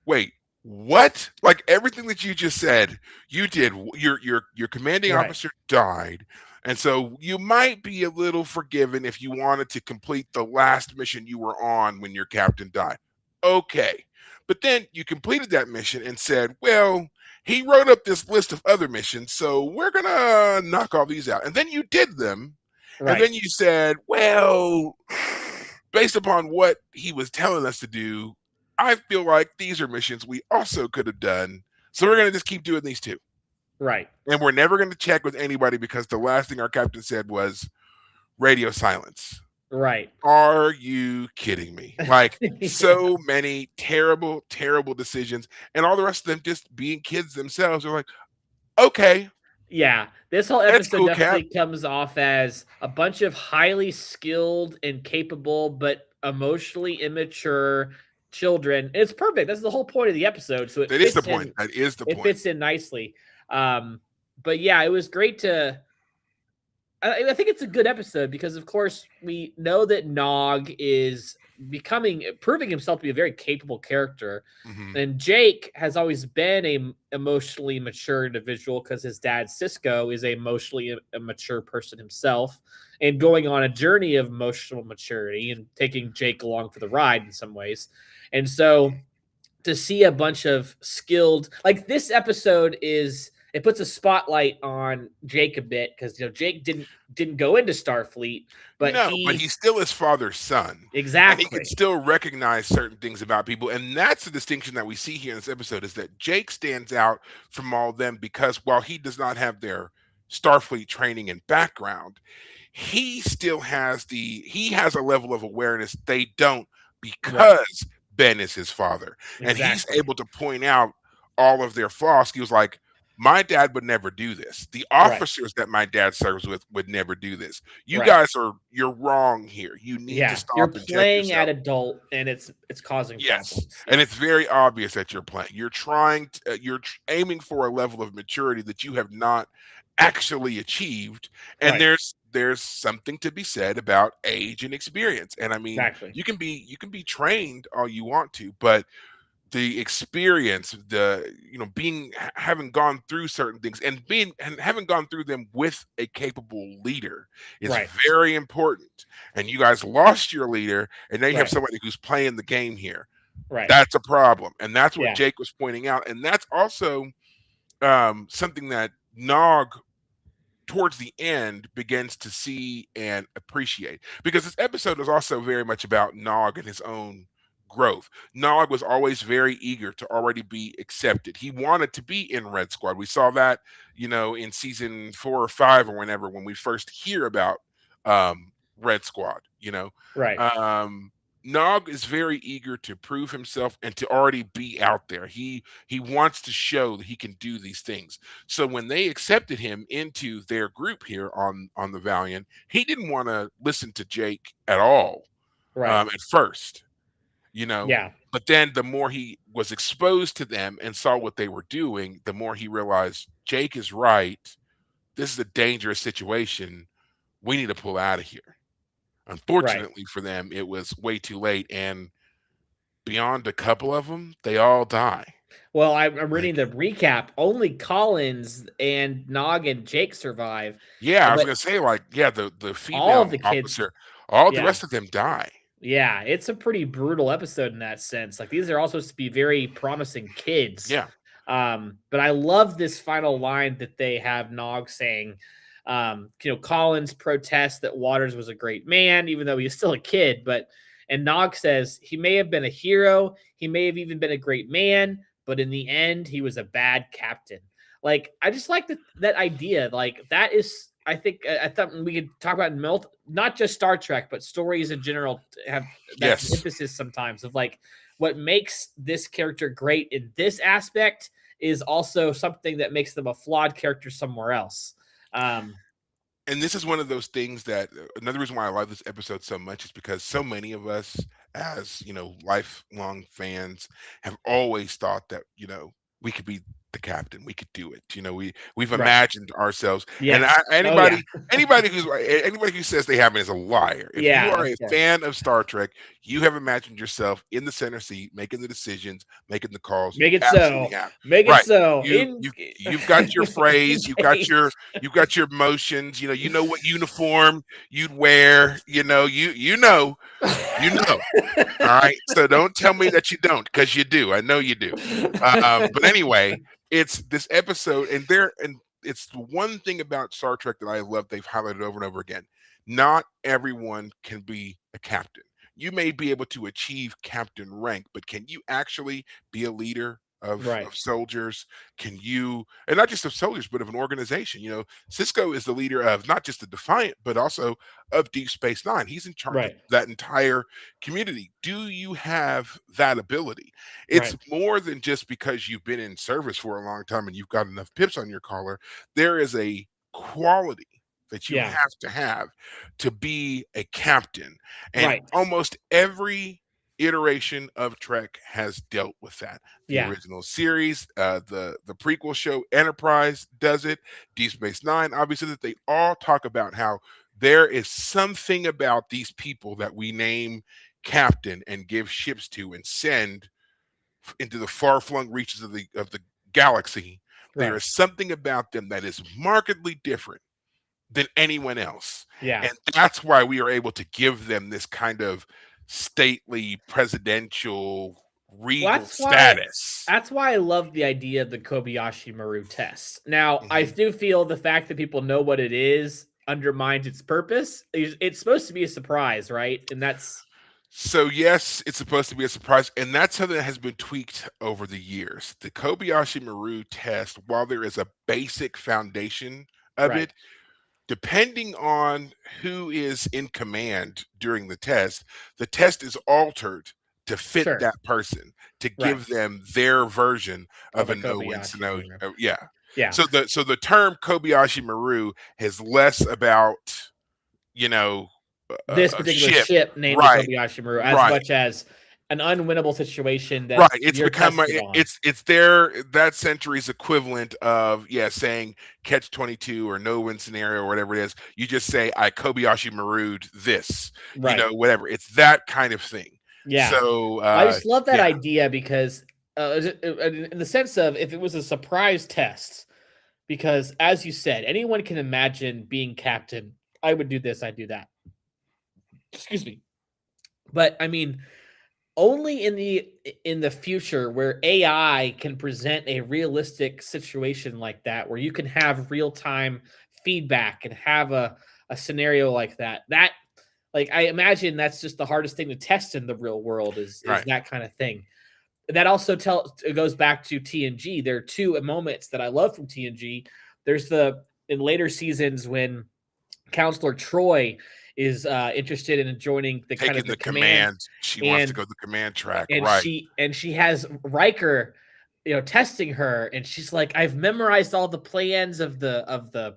wait, what? Like, everything that you just said, you did. Your commanding Right. officer died, and so you might be a little forgiven if you wanted to complete the last mission you were on when your captain died. Okay, but then you completed that mission and said, well, he wrote up this list of other missions, so we're gonna knock all these out. And then you did them, and Right. then you said, well, based upon what he was telling us to do, I feel like these are missions we also could have done. So we're going to just keep doing these two. Right. And we're never going to check with anybody because the last thing our captain said was radio silence. Right. Are you kidding me? Like, so many terrible, terrible decisions, and all the rest of them just being kids themselves are like, okay, Yeah, this whole that's episode cool, Cap. definitely comes off as a bunch of highly skilled and capable, but emotionally immature children. It's perfect. That's the whole point of the episode. So it That is the fits point. in. That is the It point. fits in nicely. But yeah, it was great to. I think it's a good episode because, of course, we know that Nog is proving himself to be a very capable character. Mhm. And Jake has always been a emotionally mature individual because his dad Cisco is a emotionally mature person himself, and going on a journey of emotional maturity and taking Jake along for the ride in some ways. And so to see a bunch of skilled, like this episode is, it puts a spotlight on Jake a bit because Jake didn't go into Starfleet, but No, but he's still his father's son. And he can exactly. still recognize certain things about people. And that's the distinction that we see here in this episode is that Jake stands out from all of them because while he does not have their Starfleet training and background, he still has a level of awareness they don't because Ben is his father. And he's Exactly. able to point out all of their flaws. He was like, my dad would never do this. The officers that my dad serves with would never do this. You guys you're wrong here. You need to stop You're and check playing yourself. at adult, and it's causing problems. And it's very obvious that you're playing. You're trying to, aiming for a level of maturity that you have not actually achieved. And there's something to be said about age and experience. And I mean, Exactly. you can be trained all you want to, but the experience, having gone through certain things and having gone through them with a capable leader is very important. And you guys lost your leader, and now you have somebody who's playing the game here. That's a problem, and that's what Jake was pointing out. And that's also something that Nog towards the end begins to see and appreciate, because this episode is also very much about Nog and his own growth. Nog was always very eager to already be accepted. He wanted to be in Red Squad. We saw that, in season 4 or 5 or whenever, when we first hear about Red Squad, Nog is very eager to prove himself and to already be out there. He wants to show that he can do these things. So when they accepted him into their group here on the Valiant, he didn't want to listen to Jake at all at first. But then the more he was exposed to them and saw what they were doing, the more he realized Jake is right. This is a dangerous situation. We need to pull out of here. Unfortunately for them, it was way too late, and beyond a couple of them, they all die. Well, I'm reading the recap. Only Collins and Nog and Jake survive. Yeah, I was gonna say, the female all of the kids, officer, all the rest of them die. Yeah, it's a pretty brutal episode in that sense. Like, these are all supposed to be very promising kids. Yeah. But I love this final line that they have Nog saying. Collins protests that Waters was a great man, even though he's still a kid. And Nog says he may have been a hero, he may have even been a great man, but in the end, he was a bad captain. Like, I just like that idea. Like, that is, I thought we could talk about not just Star Trek, but stories in general have that emphasis sometimes of like what makes this character great in this aspect is also something that makes them a flawed character somewhere else. And this is one of those things that another reason why I love this episode so much is because so many of us, as lifelong fans, have always thought that we could be the captain, we could do it. We've imagined ourselves. And anybody who says they haven't is a liar. If you are a fan of Star Trek, you have imagined yourself in the center seat, making the decisions, making the calls. Make it so. Make it so. You've got your phrase. You've got your motions. You know what uniform you'd wear. You know. All right. So don't tell me that you don't, because you do. I know you do. But anyway, it's this episode, and it's the one thing about Star Trek that I love. They've highlighted over and over again. Not everyone can be a captain. you may be able to achieve captain rank, but can you actually be a leader Right. of soldiers? Can you, and not just of soldiers, but of an organization? Cisco is the leader of not just the Defiant, but also of Deep Space Nine. He's in charge of Right. that entire community. Do you have that ability? It's Right. more than just because you've been in service for a long time and you've got enough pips on your collar. There is a quality that you Yeah. have to be a captain. And Right. almost every iteration of Trek has dealt with that. The Yeah. original series, the prequel show Enterprise does it. Deep Space Nine, obviously, that they all talk about how there is something about these people that we name captain and give ships to and send into the far-flung reaches of the galaxy. There Right. is something about them that is markedly different than anyone else. Yeah. And that's why we are able to give them this kind of stately, presidential, Well, regal status. that's why I love the idea of the Kobayashi Maru test. Now, I Mhm. do feel the fact that people know what it is undermines its purpose. It's supposed to be a surprise, right? And that's So yes, it's supposed to be a surprise, and that's something that has been tweaked over the years. The Kobayashi Maru test, while there is a basic foundation of right. it, depending on who is in command during the test is altered to fit Sure. that person, to Right. give them their version of Of a a no-win Kobayashi scenario. Maru. Yeah. Yeah. So the term Kobayashi Maru is less about, you know, This a particular ship. ship named the Right. Kobayashi Maru as Right. much as an unwinnable situation Right. that It's you're become tested on. it's their that century's equivalent of, yeah, saying catch 22 or no win scenario or whatever it is. You just say I Kobayashi Maru'd this, Right. whatever. It's that kind of thing. Yeah. So I just love that yeah. idea because in the sense of if it was a surprise test, because as you said, anyone can imagine being captain. I would do this, I'd do that. Excuse me. But I mean, only in the future where AI can present a realistic situation like that, where you can have real time feedback and have a scenario like that. That like I imagine that's just the hardest thing to test in the real world is Right. that kind of thing. That also it goes back to TNG. There are two moments that I love from TNG. There's the in later seasons when Counselor Troy is interested in joining the kind of Taking the the command, command. She wants to and go the command track. and Right. she has Riker, testing her, and she's like, I've memorized all the plans of the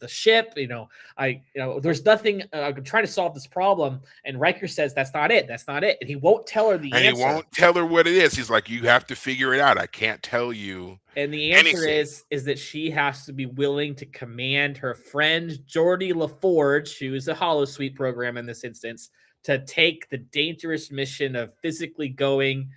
ship. There's nothing. I'm trying to solve this problem, and Riker says that's not it. That's not it, and he won't tell her the And he answer. won't tell her what it is. He's like, you have to figure it out. I can't tell you And the answer anything. is that she has to be willing to command her friend Geordi LaForge, who is a holosuite program in this instance, to take the dangerous mission of physically going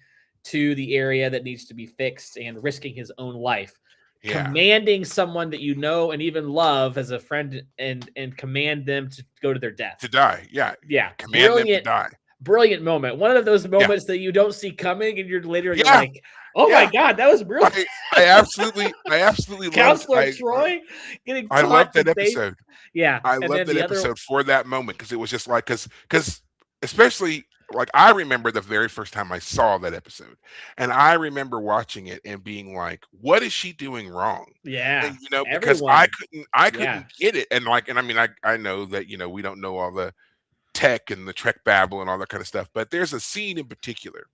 to the area that needs to be fixed and risking his own life. Yeah. Commanding someone that you know and even love as a friend and command them to go to their death. To die. Yeah. Yeah. Command them to die. Brilliant moment. One of those moments that you don't see coming, and you're Yeah. like, "Oh my god, that was brilliant!" I absolutely loved Counselor Troy getting I taught loved that to save. episode. Yeah, I and loved then that the other, episode for that moment because it was just like because especially like I remember the very first time I saw that episode, and I remember watching it and being like, "What is she doing wrong?" yeah, And because everyone, I yeah, couldn't get it, and I mean I know that we don't know all the tech and the Trek babble and all that kind of stuff, but there's a scene in particular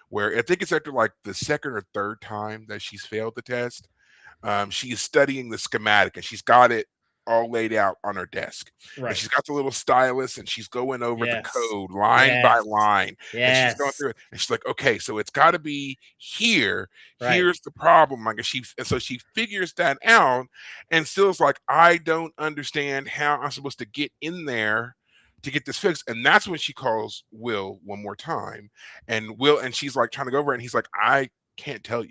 where I think it's after like the second or third time that she's failed the test. She is studying the schematic and she's got it all laid out on her desk. And right, she's got the little stylus and she's going over the yes, code line by yes, line. And she's going yes, through it. And she's like, okay, so it's got to be here. right, Here's the problem. Like, and so she figures that out and still's like, I don't understand how I'm supposed to get in there to get this fixed. And that's when she calls Will one more time. And she's like trying to go over it. And he's like, I can't tell you.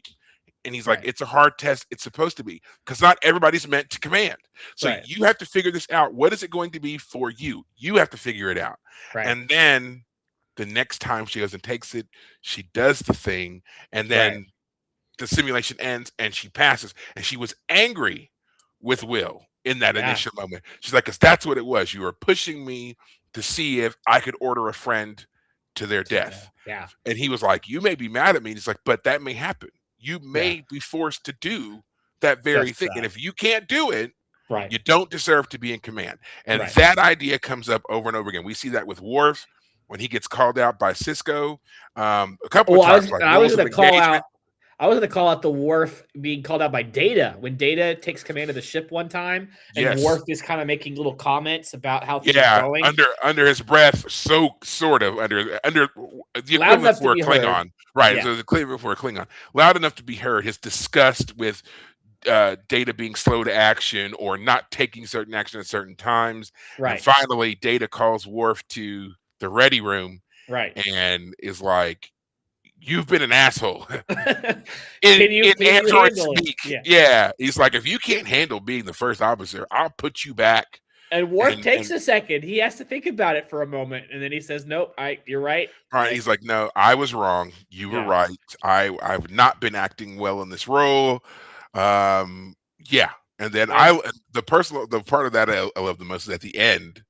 And he's like, right, it's a hard test. It's supposed to be because not everybody's meant to command. So right, you have to figure this out. What is it going to be for you? You have to figure it out. right, And then the next time she goes and takes it, she does the thing. And right, then the simulation ends and she passes. And she was angry with Will in that yeah, initial moment. She's like, because that's what it was. You were pushing me to see if I could order a friend to their death. Yeah. And he was like, "You may be mad at me." And he's like, "But that may happen. You Yeah. may be forced to do that very Just thing. And that. if you can't do it, Right. you don't deserve to be in command." And Right. that idea comes up over and over again. We see that with Worf when he gets called out by Cisco a couple of Well, times, like I was rules of going to call engagement. out. I was going to call out the Worf being called out by Data when Data takes command of the ship one time, and Yes. Worf is kind of making little comments about how things are Yeah, going, under his breath, so sort of under the loud equivalent enough to for a be heard. Klingon, right? Yeah. So the equivalent for a Klingon, loud enough to be heard. His disgust with Data being slow to action or not taking certain action at certain times, and Right. finally, Data calls Worf to the ready room Right. and is like, "You've been an asshole." Can in you android handle it? speak, Yeah. yeah. He's like, "If you can't handle being the first officer, I'll put you back." And Worf takes And a second. He has to think about it for a moment, and then he says, "Nope, you're right." Right, he's like, "No, I was wrong. You were Yeah. right. I've not been acting well in this role." Yeah, and then And the part of that I love the most is at the end.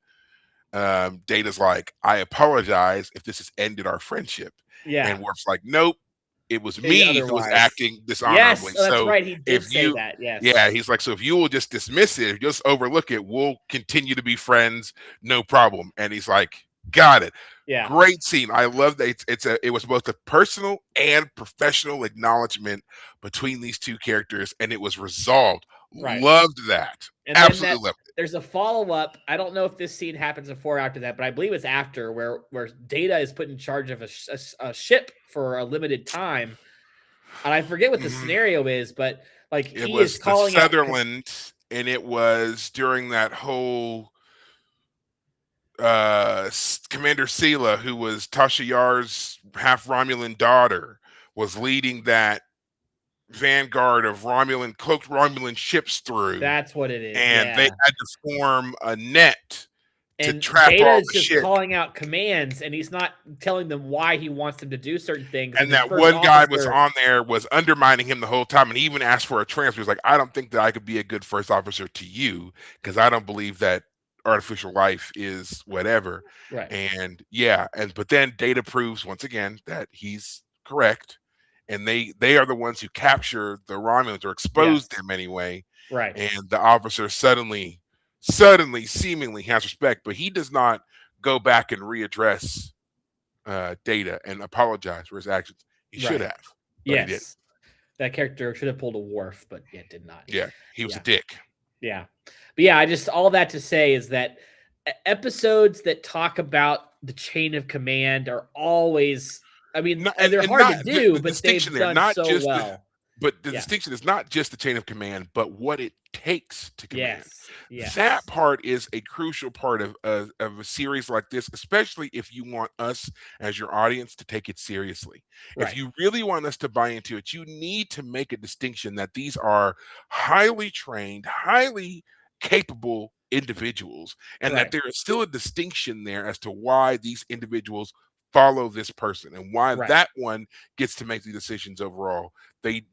Data's like, "I apologize if this has ended our friendship," yeah, and Worf's like, "Nope, it was me who was otherwise. acting dishonorably. Yes, oh, that's So right. He did if say you." that. Yes. Yeah, he's like, "So if you will just dismiss it, just overlook it, we'll continue to be friends, no problem." And he's like, "Got it." Yeah. Great scene. I love that it was both a personal and professional acknowledgement between these two characters, and it was resolved. Right. Loved that. And then Absolutely loved it. there's a follow-up. I don't know if this scene happens before or after that, but I believe it's after where Data is put in charge of a ship for a limited time. And I forget what the Mhm. scenario is, but like It he is was the calling out Sutherland, and it was during that whole Commander Sela, who was Tasha Yar's half Romulan daughter, was leading that vanguard of cloaked Romulan ships through, that's what it is. and they Yeah. had to form a net to And trap Data all is the just shit. calling out commands, and he's not telling them why he wants them to do certain things. And his that first one guy was officer, on there, was undermining him the whole time, and he even asked for a transfer. He was like, "I don't think that I could be a good first officer to you because I don't believe that artificial life is whatever." right? And yeah, but then Data proves once again that he's correct, and they are the ones who capture the Romulans or expose Yes, them anyway. right, And the officer suddenly seemingly has respect, but he does not go back and readdress Data and apologize for his actions. He should right. have, but he didn't. Yes, that character should have pulled a Worf, but yeah, did not. Yeah, he was a Yeah, dick. yeah, but yeah. I just all that to say is that episodes that talk about the chain of command are always. I mean, And they're and hard not to the, do, the but they've distinction there, done not so just well. but the Yeah. distinction is not just the chain of command, but what it takes to command. Yes. Yes. That part is a crucial part of a series like this, especially if you want us as your audience to take it seriously. If Right. you really want us to buy into it, you need to make a distinction that these are highly trained, highly capable individuals, and that Right. there is still a distinction there as to why these individuals follow this person and why Right. that one gets to make the decisions overall. They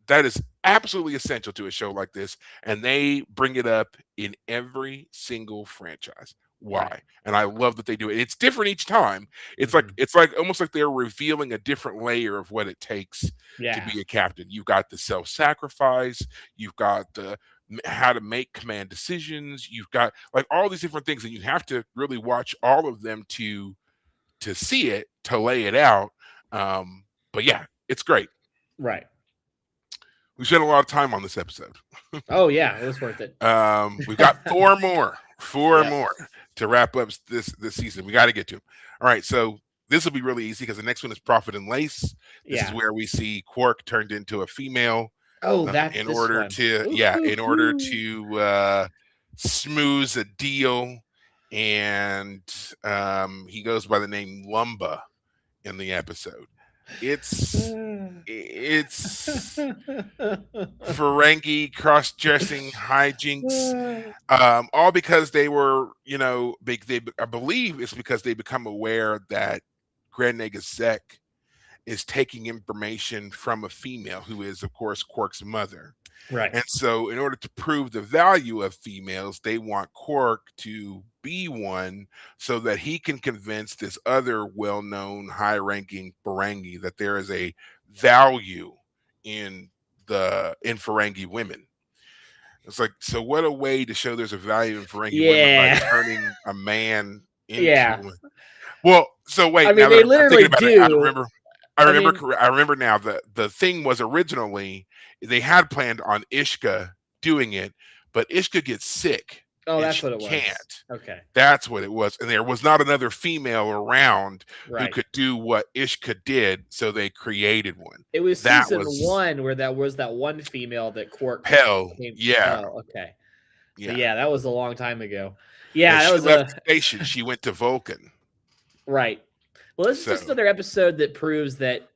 that is absolutely essential to a show like this, and they bring it up in every single franchise. Why? Right. And I love that they do it. It's different each time. Mhm. It's like almost like they're revealing a different layer of what it takes to Yeah. be a captain. You've got the self-sacrifice, you've got the how to make command decisions, you've got like all these different things, and you have to really watch all of them to see it, to lay it out. But yeah, it's great. Right. We spent a lot of time on this episode. Oh yeah, it was worth it. We've got four Yeah. more to wrap up this season. We got to get to them. All right, so this will be really easy because the next one is Prophet and Lace. This is Yeah. where we see Quark turned into a female Oh, that's in this order one. to Ooh, in ooh, order ooh. to smooth a deal, and he goes by the name Lumba in the episode. It's Ferengi cross-dressing hijinks, all because they were, I believe it's because they become aware that Grand Negasek is taking information from a female who is, of course, Quark's mother. Right. And so, in order to prove the value of females, they want Quark to be one so that he can convince this other well-known high-ranking Ferengi that there is a value in in Ferengi women. It's like, so what a way to show there's a value in Ferengi women by Yeah. turning a man Yeah. into. Well, so I wait, mean, now that they I'm thinking literally about it, do. I I remember, mean, I remember now that the thing was originally they had planned on Ishka doing it, but Ishka gets sick oh, and that's she what it was. can't. Okay. That's what it was, and there was not another female around who Right. could do what Ishka did, so they created one. It was That season was one where that was that one female that Quark Pell, came. yeah, Oh, okay. But yeah. yeah, that was a long time ago. And Yeah, that she was left a the station. She went to Vulcan. right. Well, this is just So another episode that proves that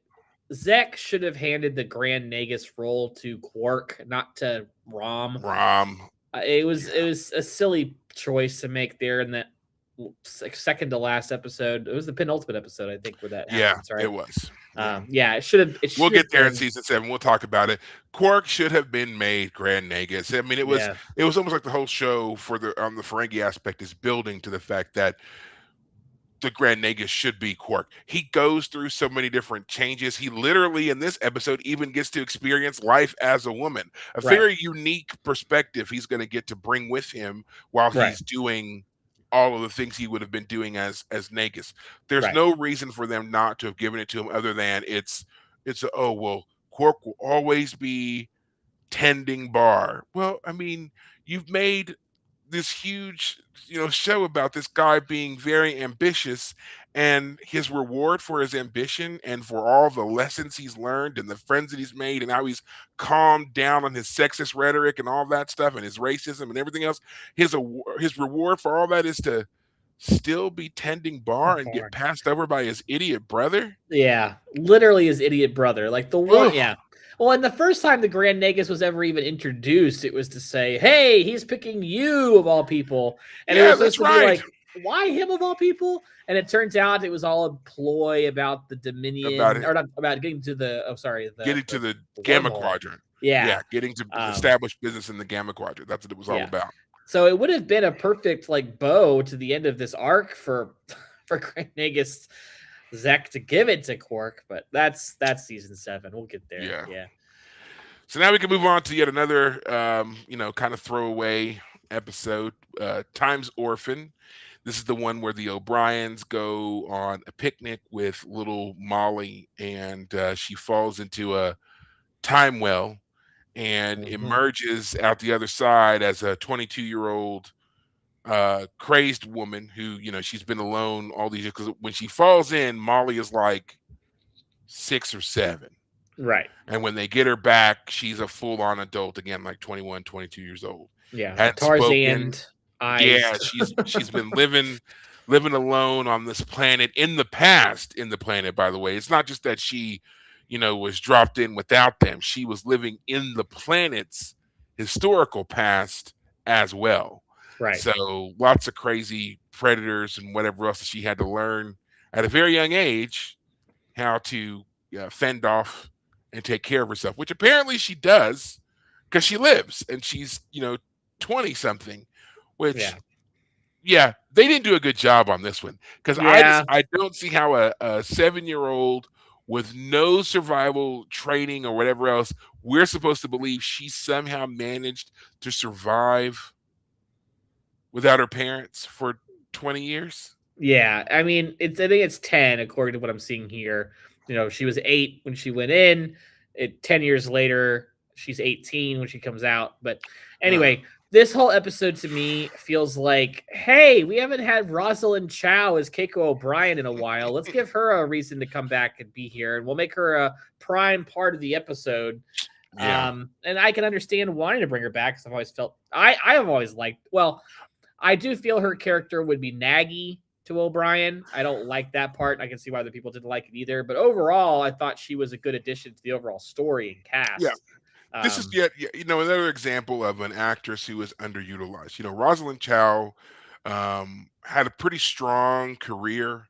Zek should have handed the Grand Nagus role to Quark, not to Rom. Rom, It yeah, was a silly choice to make there in that second to last episode. It was the penultimate episode, I think, where that yeah, happens. it Right? was. Yeah. Yeah, it should have. It We'll should get have there in been. season 7. We'll talk about it. Quark should have been made Grand Nagus. I mean, Yeah. it was almost like the whole show for the Ferengi aspect is building to the fact that the Grand Nagus should be Quark. He goes through so many different changes. He literally in this episode even gets to experience life as a woman. A Right. very unique perspective he's going to get to bring with him while Right. he's doing all of the things he would have been doing as Nagus. There's Right. no reason for them not to have given it to him other than oh well, Quark will always be tending bar. Well, I mean, you've made this huge show about this guy being very ambitious, and his reward for his ambition and for all the lessons he's learned and the friends that he's made and how he's calmed down on his sexist rhetoric and all that stuff and his racism and everything else, his reward for all that is to still be tending bar and get passed over by his idiot brother. Yeah, literally his idiot brother. Like the one, Ugh. yeah. Well, and the first time the Grand Nagus was ever even introduced, it was to say, "Hey, he's picking you of all people," and it Yeah, was that's supposed to be right. like, "Why him of all people?" And it turns out it was all a ploy about the About Dominion, it or not about getting to the. Oh, sorry, getting to the the Gamma wormhole. Quadrant. Yeah, Yeah, getting to um, establish business in the Gamma Quadrant. That's what it was all yeah. about. So it would have been a perfect like bow to the end of this arc for for Grand Nagus Zek to give it to Quark, but that's season 7. We'll get there. Yeah. Yeah. So now we can move on to yet another, kind of throwaway episode, Time's Orphan. This is the one where the O'Briens go on a picnic with little Molly, and she falls into a time well and emerges out the other side as a 22-year-old crazed woman who, she's been alone all these years. Because when she falls in, Molly is like 6 or 7. Right. And when they get her back, she's a full-on adult again, like 21, 22 years old. Yeah. Hadn't Tarzan spoken. eyes. Yeah, she's been living alone on this planet in the past, by the way. It's not just that she, was dropped in without them. She was living in the planet's historical past as well. Right. So lots of crazy predators and whatever else that she had to learn at a very young age how to fend off and take care of herself, which apparently she does because she lives and she's 20 something, which they didn't do a good job on this one because I don't see how a 7-year-old with no survival training or whatever else, we're supposed to believe she somehow managed to survive without her parents for 20 years. Yeah, I mean, I think it's 10 according to what I'm seeing here. She was 8 when she went in. 10 years later, she's 18 when she comes out. But anyway, this whole episode to me feels like, hey, we haven't had Rosalind Chow as Keiko O'Brien in a while. Let's give her a reason to come back and be here, and we'll make her a prime part of the episode. Yeah. And I can understand wanting to bring her back because I've always felt I have always liked. Well, I do feel her character would be naggy to O'Brien. I don't like that part. I can see why other people didn't like it either. But overall, I thought she was a good addition to the overall story and cast. Yeah. This is yet another example of an actress who was underutilized. Rosalind Chow had a pretty strong career,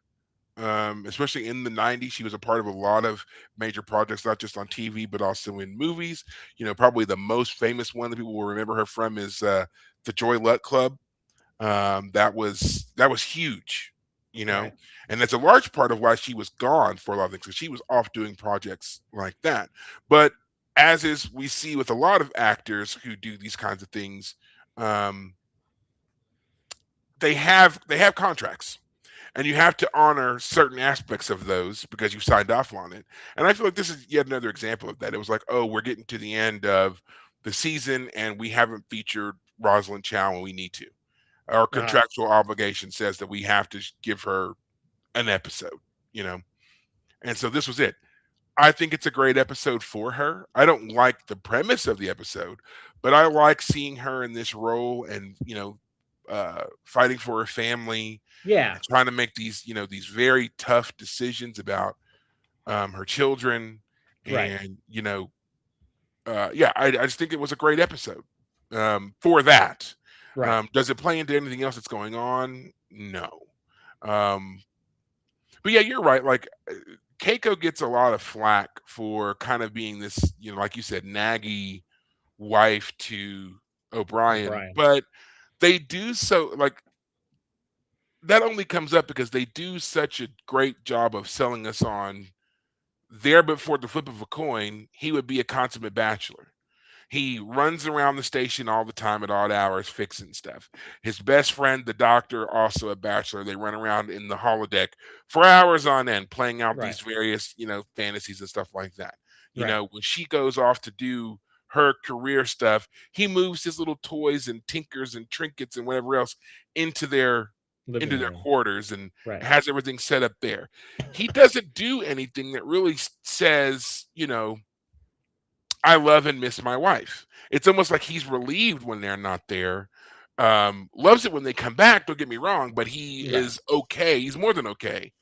especially in the 90s. She was a part of a lot of major projects, not just on TV, but also in movies. Probably the most famous one that people will remember her from is the Joy Luck Club. That was huge, you know, Right. and that's a large part of why she was gone for a lot of things because she was off doing projects like that. But as is we see with a lot of actors who do these kinds of things, um, they have contracts and you have to honor certain aspects of those because you signed off on it. And I feel like this is yet another example of that. It was like, oh, we're getting to the end of the season and we haven't featured Rosalind Chow when we need to. Our Uh, contractual obligation says that we have to give her an episode, you know. And so this was it. I think it's a great episode for her. I don't like the premise of the episode, but I like seeing her in this role and, fighting for her family yeah. and trying to make these, these very tough decisions about her children. Right. And, yeah, I just think it was a great episode for that. Right. Does it play into anything else that's going on? No. Um, but yeah, you're right. Like Keiko gets a lot of flack for kind of being this, like you said, naggy wife to O'Brien, O'Brien. but they do so like that only comes up because they do such a great job of selling us on there, but for the flip of a coin, he would be a consummate bachelor. He runs around the station all the time at odd hours fixing stuff. His best friend, the doctor, also a bachelor. They run around in the holodeck for hours on end, playing out Right. these various, fantasies and stuff like that. Right. When she goes off to do her career stuff, he moves his little toys and tinkers and trinkets and whatever else into their into Living their room. quarters and Right. has everything set up there. He doesn't do anything that really says, I love and miss my wife. It's almost like he's relieved when they're not there. Loves it when they come back, don't get me wrong, but he Right. is okay. He's more than okay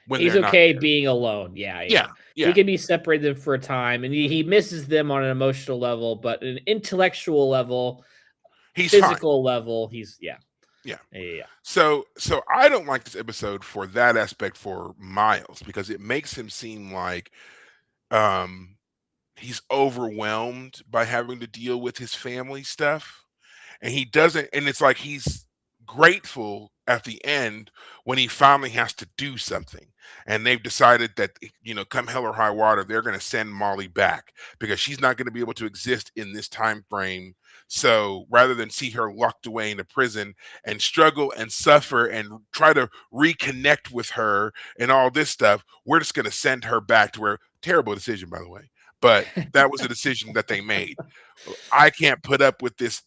when He's they're not okay there. being alone. Yeah, Yeah, yeah. He yeah. can be separated for a time, and he misses them on an emotional level, but an intellectual level, He's fine. physical level, he's yeah, Yeah. yeah, yeah. So I don't like this episode for that aspect for Miles because it makes him seem like um he's overwhelmed by having to deal with his family stuff. And he doesn't, and it's like he's grateful at the end when he finally has to do something and they've decided that come hell or high water they're going to send Molly back because she's not going to be able to exist in this time frame. So rather than see her locked away in a prison and struggle and suffer and try to reconnect with her and all this stuff, we're just going to send her back to where, terrible decision by the way, but that was a decision that they made. I can't put up with this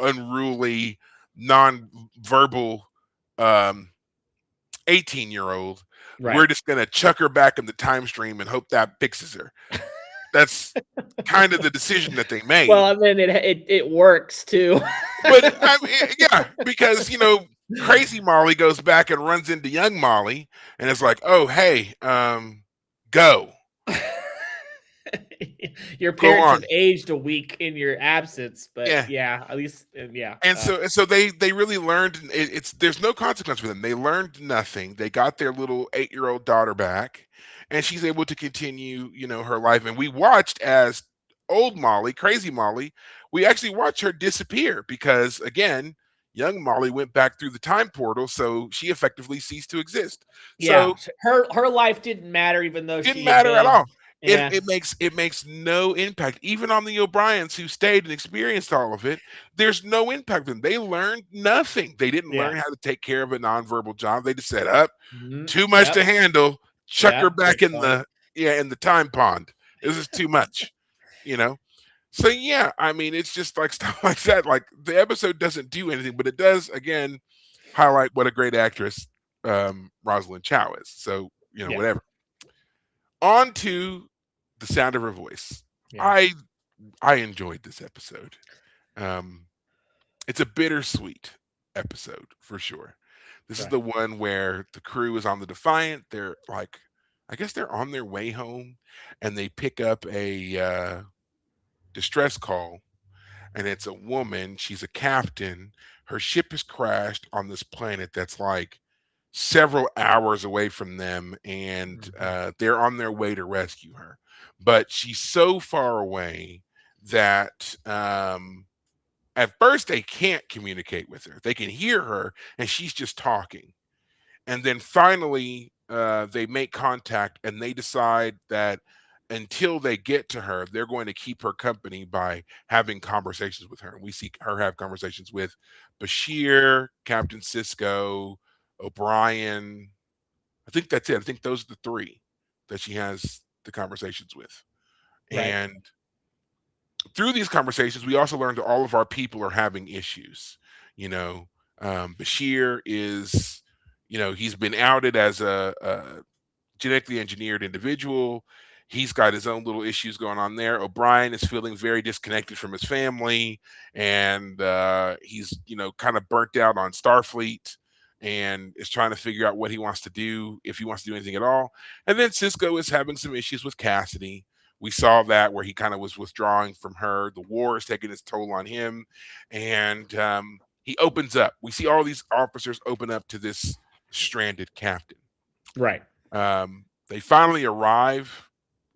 unruly, non-verbal um 18-year-old. Right. We're just gonna chuck her back in the time stream and hope that fixes her. That's kind of the decision that they Well, made. I mean, it works too. But I mean, yeah, because crazy Molly goes back and runs into young Molly and it's like, oh hey, go. Your Go parents on. have aged a week in your absence, but Yeah. yeah, at least yeah. And so they really learned it's there's no consequence for them. They learned nothing. They got their little 8-year-old daughter back and she's able to continue, her life. And we watched as old Molly, crazy Molly, we actually watched her disappear because again, young Molly went back through the time portal, so she effectively ceased to exist. Yeah, So her life didn't matter, even though didn't she had matter at been. all. It Yeah, it makes it makes no impact. Even on the O'Briens who stayed and experienced all of it, there's no impact on them. They learned nothing. They didn't yeah. learn how to take care of a nonverbal job. They just said, up, too much Yep, to handle. Chuck her yep. back Good in point. the time pond. This is too much, you know. So yeah, I mean, it's just like stuff like that. Like the episode doesn't do anything, but it does again highlight what a great actress Rosalind Chow is. So Yeah, whatever. On to the sound of her voice. yeah. I enjoyed this episode. Um, it's a bittersweet episode for sure. This is Right. the one where the crew is on the Defiant. They're like, I guess they're on their way home, and they pick up a distress call, and it's a woman. She's a captain. Her ship has crashed on this planet that's like several hours away from them, and Mhm. they're on their way to rescue her. But she's so far away that At first, they can't communicate with her. They can hear her, and she's just talking. And then finally, they make contact, and they decide that until they get to her, they're going to keep her company by having conversations with her. And we see her have conversations with Bashir, Captain Cisco, O'Brien. I think that's it. I think those are the three that she has the conversations with. Right. And through these conversations, we also learned that all of our people are having issues. You know, Bashir is, he's been outed as a genetically engineered individual. He's got his own little issues going on there. O'Brien is feeling very disconnected from his family, and he's kind of burnt out on Starfleet, and is trying to figure out what he wants to do, if he wants to do anything at all. And then Cisco is having some issues with Cassidy. We saw that where he kind of was withdrawing from her. The war is taking its toll on him, and he opens up. We see all these officers open up to this stranded captain. Right. They finally arrive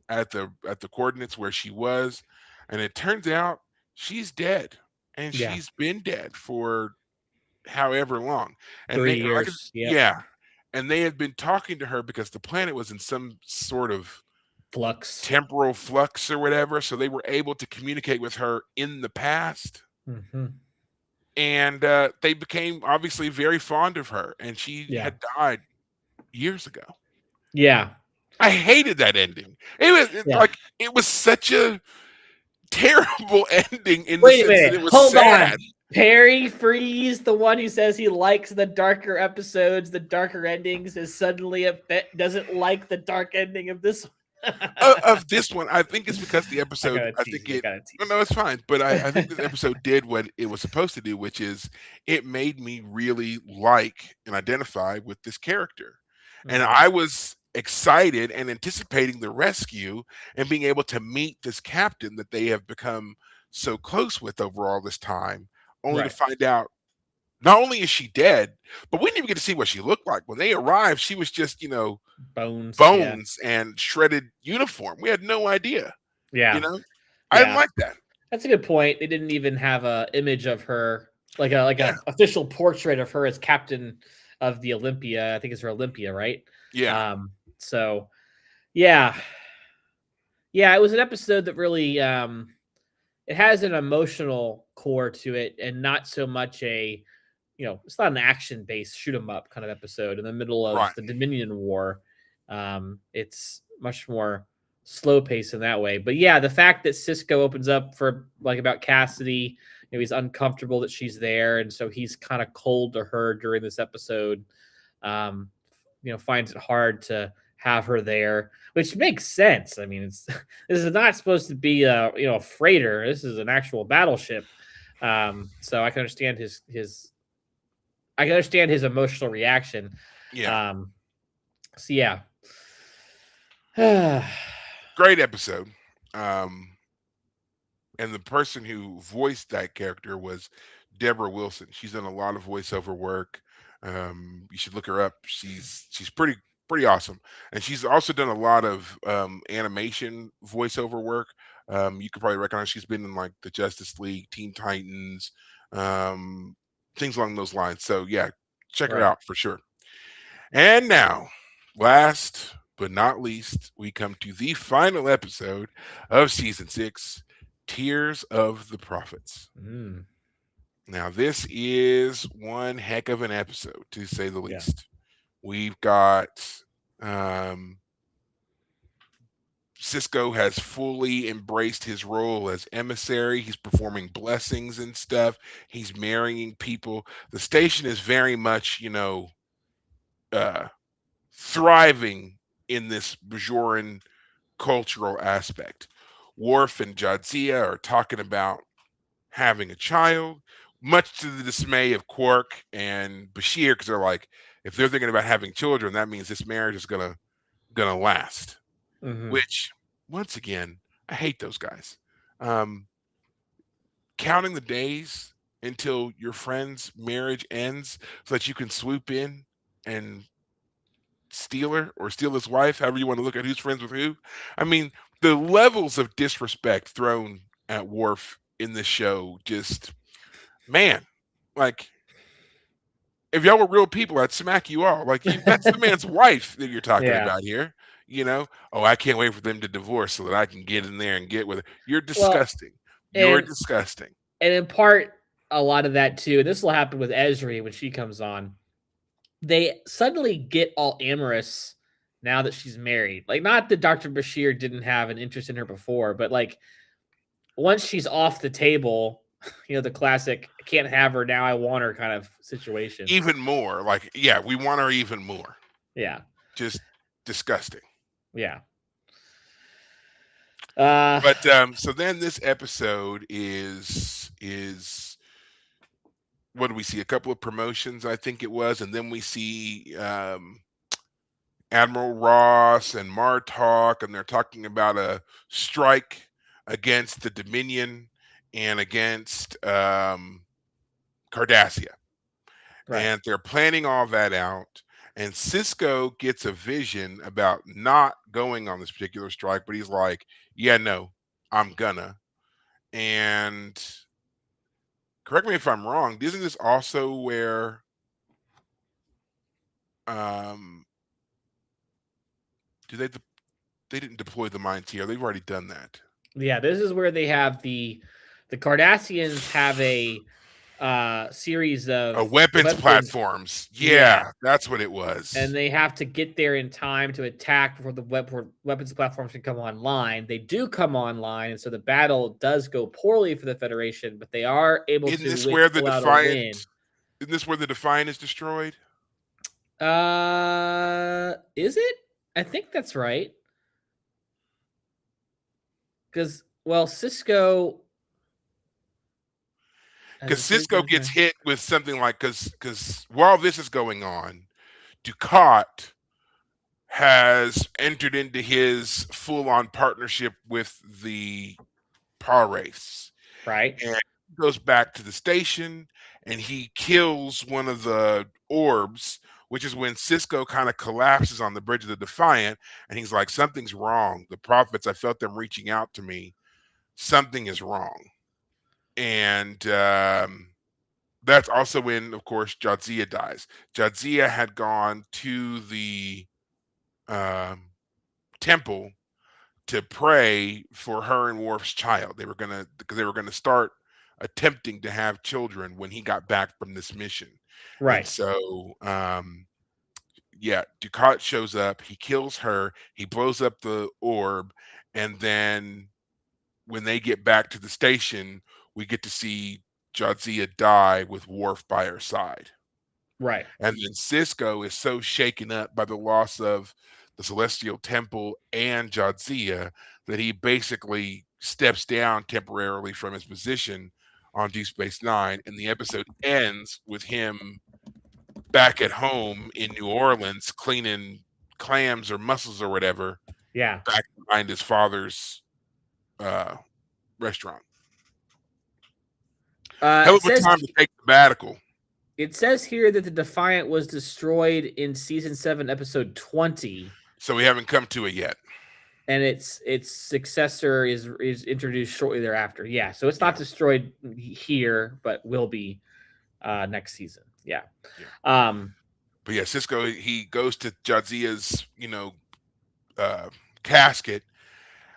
at the coordinates where she was, and it turns out she's dead, and Yeah. she's been dead for however long. And 3 years. Yep. yeah, and they had been talking to her because the planet was in some sort of Flux. temporal flux or whatever, so they were able to communicate with her in the past. Mm-hmm. And they became obviously very fond of her, and she Yeah. had died years ago. Yeah. I hated that ending. Yeah. It was such a terrible ending in the Wait a sense that minute. it was Hold sad. on. Perry Freeze, the one who says he likes the darker episodes, the darker endings, is suddenly doesn't like the dark ending of this one. Of this one, I think it's because the episode. No, it's fine. But I think this episode did what it was supposed to do, which is it made me really like and identify with this character, and I was excited and anticipating the rescue and being able to meet this captain that they have become so close with over all this time, only to find out not only is she dead, but we didn't even get to see what she looked like. When they arrived, she was just, bones and shredded uniform. We had no idea. Yeah. I didn't like that. That's a good point. They didn't even have a image of her, like a official portrait of her as captain of the Olympia. I think it's her Olympia, right? Yeah. So yeah, it was an episode that really it has an emotional core to it, and not so much a, it's not an action-based shoot 'em up kind of episode in the middle of the Dominion War. It's much more slow pace in that way. But yeah, the fact that Cisco opens up for about Cassidy, he's uncomfortable that she's there, and so he's kind of cold to her during this episode. Finds it hard to have her there, which makes sense. I mean, this is not supposed to be a freighter. This is an actual battleship. So I can understand his emotional reaction. Yeah. So yeah. Great episode. And the person who voiced that character was Deborah Wilson. She's done a lot of voiceover work. You should look her up. She's pretty awesome, and she's also done a lot of animation voiceover work. You could probably recognize she's been in like the Justice League, Teen Titans, things along those lines. So yeah, check her out for sure. And now, last but not least, we come to the final episode of season 6, Tears of the Prophets. Now, this is one heck of an episode, to say the least. We've got Cisco has fully embraced his role as emissary. He's performing blessings and stuff. He's marrying people. The station is very much, thriving in this Bajoran cultural aspect. Worf and Jadzia are talking about having a child, much to the dismay of Quark and Bashir, because they're like, if they're thinking about having children, that means this marriage is gonna last. Which, once again, I hate those guys. Counting the days until your friend's marriage ends so that you can swoop in and steal her or steal his wife, however you want to look at who's friends with who. I mean, the levels of disrespect thrown at Worf in this show just man, like if y'all were real people, I'd smack you all. Like that's the man's wife that you're talking Yeah. about here. Oh, I can't wait for them to divorce so that I can get in there and get with her. You're Well, disgusting. You're and disgusting. and in part, a lot of that too. And this will happen with Esri when she comes on. They suddenly get all amorous now that she's married. Like, not that Dr. Bashir didn't have an interest in her before, but like once she's off the table, the classic "can't have her now, I want her" kind of situation. Even more, like, yeah, we want her even more. Yeah, Just disgusting. yeah. But so then this episode is what do we see? A couple of promotions, I think it was, and then we see Admiral Ross and Martok, and they're talking about a strike against the Dominion and against Cardassia. Right. And they're planning all that out. And Cisco gets a vision about not going on this particular strike, but he's like, yeah, no, I'm gonna. And correct me if I'm wrong, isn't this also where do they didn't deploy the mines here? They've already done that. Yeah, this is where they have the Cardassians have a series of Weapons platforms. Yeah, that's what it was. And they have to get there in time to attack before the weapons platforms can come online. They do come online, and so the battle does go poorly for the Federation, but they are able to pull out a win. Isn't this where the Defiant is destroyed? Is it? I think that's right. Because, well, Cisco gets hit with something like because while this is going on, Dukat has entered into his full-on partnership with the Pah-wraiths. Right. And he goes back to the station and he kills one of the orbs, which is when Cisco kind of collapses on the bridge of the Defiant, and he's like, something's wrong. The prophets, I felt them reaching out to me. Something is wrong. And that's also when, of course, Jadzia dies. Jadzia had gone to the temple to pray for her and Worf's child. They were gonna start attempting to have children when he got back from this mission. Right. And so yeah, Dukat shows up, he kills her, he blows up the orb, and then when they get back to the station, we get to see Jadzia die with Worf by her side. Right. And then Cisco is so shaken up by the loss of the Celestial Temple and Jadzia that he basically steps down temporarily from his position on Deep Space Nine, and the episode ends with him back at home in New Orleans cleaning clams or mussels or whatever. Yeah. Back behind his father's restaurant. Hell of a time to take the sabbatical. It says here that the Defiant was destroyed in season 7, episode 20. So we haven't come to it yet. And its successor is introduced shortly thereafter. Yeah, so it's not destroyed here, but will be next season. Yeah. But yeah, Cisco, he goes to Jadzia's, casket,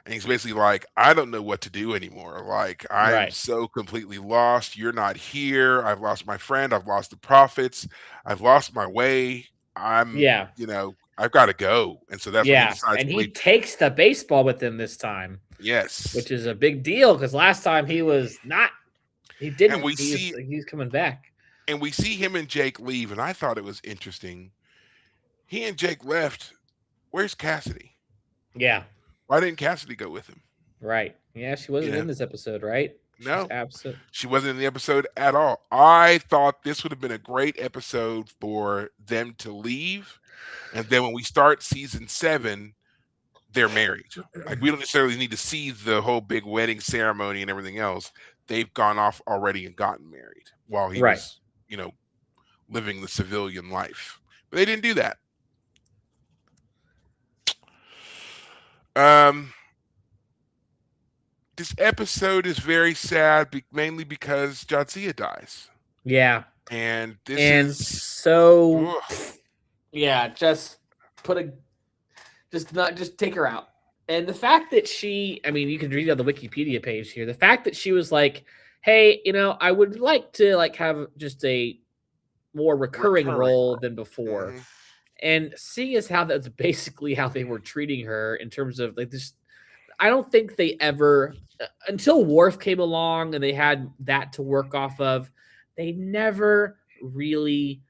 and he's basically like, I don't know what to do anymore. Like, I'm so completely lost. You're not here. I've lost my friend. I've lost the prophets. I've lost my way. I've got to go. And so that's when he decides and he takes the baseball with him this time. Yes. Which is a big deal because last time he was not. He didn't. And he's coming back. And we see him and Jake leave, and I thought it was interesting. He and Jake left. Where's Cassidy? Yeah. Why didn't Cassidy go with him? Right. Yeah, she wasn't in this episode, right? No. She wasn't in the episode at all. I thought this would have been a great episode for them to leave. And then when we start season 7, they're married. Like, we don't necessarily need to see the whole big wedding ceremony and everything else. They've gone off already and gotten married while he was, living the civilian life. But they didn't do that. this episode is very sad, mainly because Jadzia dies, Yeah. and this And is so, ugh, yeah, just put a, just take her out. And the fact that she, I mean, you can read on the Wikipedia page here, the fact that she was like, hey, I would like to like have just a more recurring recurring role role. than before. Hmm. And seeing as how that's basically how they were treating her in terms of like this, I don't think they ever, until Worf came along and they had that to work off of, they never really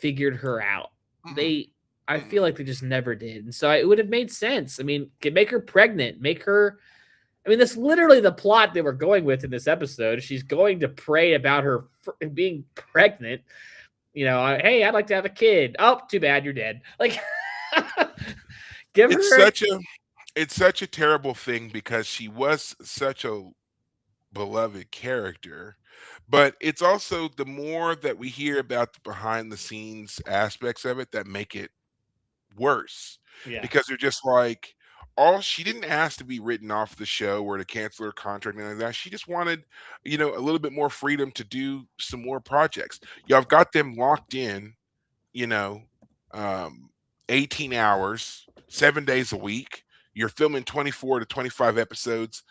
figured her out. Mm-mm, They, I feel mm-mm. like they just never did. And so it would have made sense. I mean, make her pregnant, make her, I mean, that's literally the plot they were going with in this episode. She's going to pray about her being pregnant. Hey, I'd like to have a kid. Oh, too bad, you're dead. Like, give It's her. such a it's such a terrible thing because she was such a beloved character. But it's also the more that we hear about the behind the scenes aspects of it that make it worse, Yeah, because they're just like, all she didn't ask to be written off the show or to cancel her contract and anything like that. She just wanted, a little bit more freedom to do some more projects. Y'all have got them locked in, you know, um, 18 hours, 7 days a week. You're filming 24 to 25 episodes,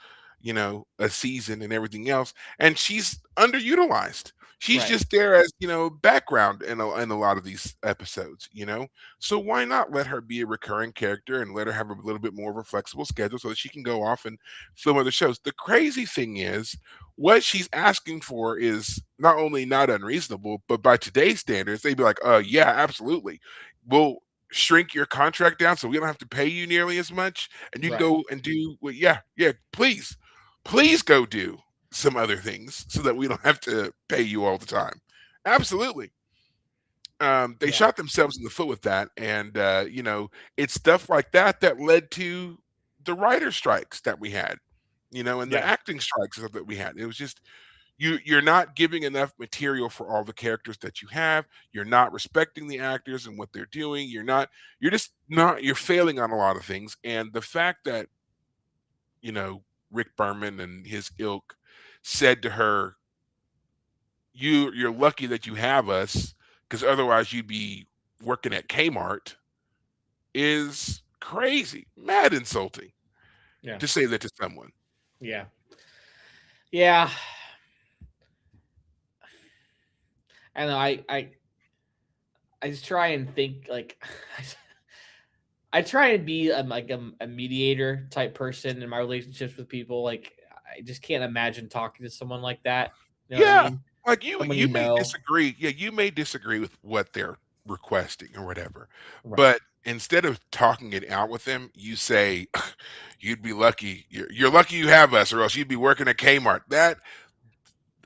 a season and everything else. And she's underutilized. She's right. just there as, background in a lot of these episodes. So why not let her be a recurring character and let her have a little bit more of a flexible schedule so that she can go off and film other shows? The crazy thing is, what she's asking for is not only not unreasonable, but by today's standards, they'd be like, yeah, absolutely. We'll shrink your contract down so we don't have to pay you nearly as much. And you can Right. go and do, well, yeah, yeah, please go do some other things so that we don't have to pay you all the time. Absolutely. They Yeah. shot themselves in the foot with that. And, it's stuff like that that led to the writer strikes that we had, and the Yeah. acting strikes that we had. It was just, you're not giving enough material for all the characters that you have. You're not respecting the actors and what they're doing. You're just not, you're failing on a lot of things. And the fact that, you know, Rick Berman and his ilk said to her, you're lucky that you have us, because otherwise you'd be working at Kmart, is crazy, mad insulting Yeah. to say that to someone. Yeah. Yeah. I know. I just try and think like I try and be like a mediator type person in my relationships with people. Like I just can't imagine talking to someone like that. You know what I Yeah, mean? like you Someone you you may know. disagree. Yeah, you may disagree with what they're requesting or whatever. Right. But instead of talking it out with them, you say, "You'd be lucky. You're lucky you have us, or else you'd be working at Kmart." That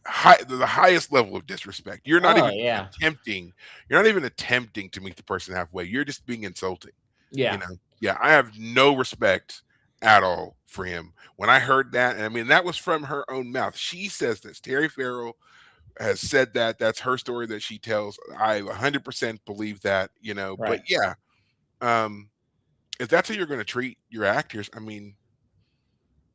the highest level of disrespect. Oh yeah. You're not even attempting to meet the person halfway. You're just being insulting. You Yeah. know. Yeah, I have no respect at all for him. When I heard that, and I mean that was from her own mouth. She says this. Terry Farrell has said that. That's her story that she tells. I 100% believe that. But Right. yeah, um, if that's how you're going to treat your actors, I mean,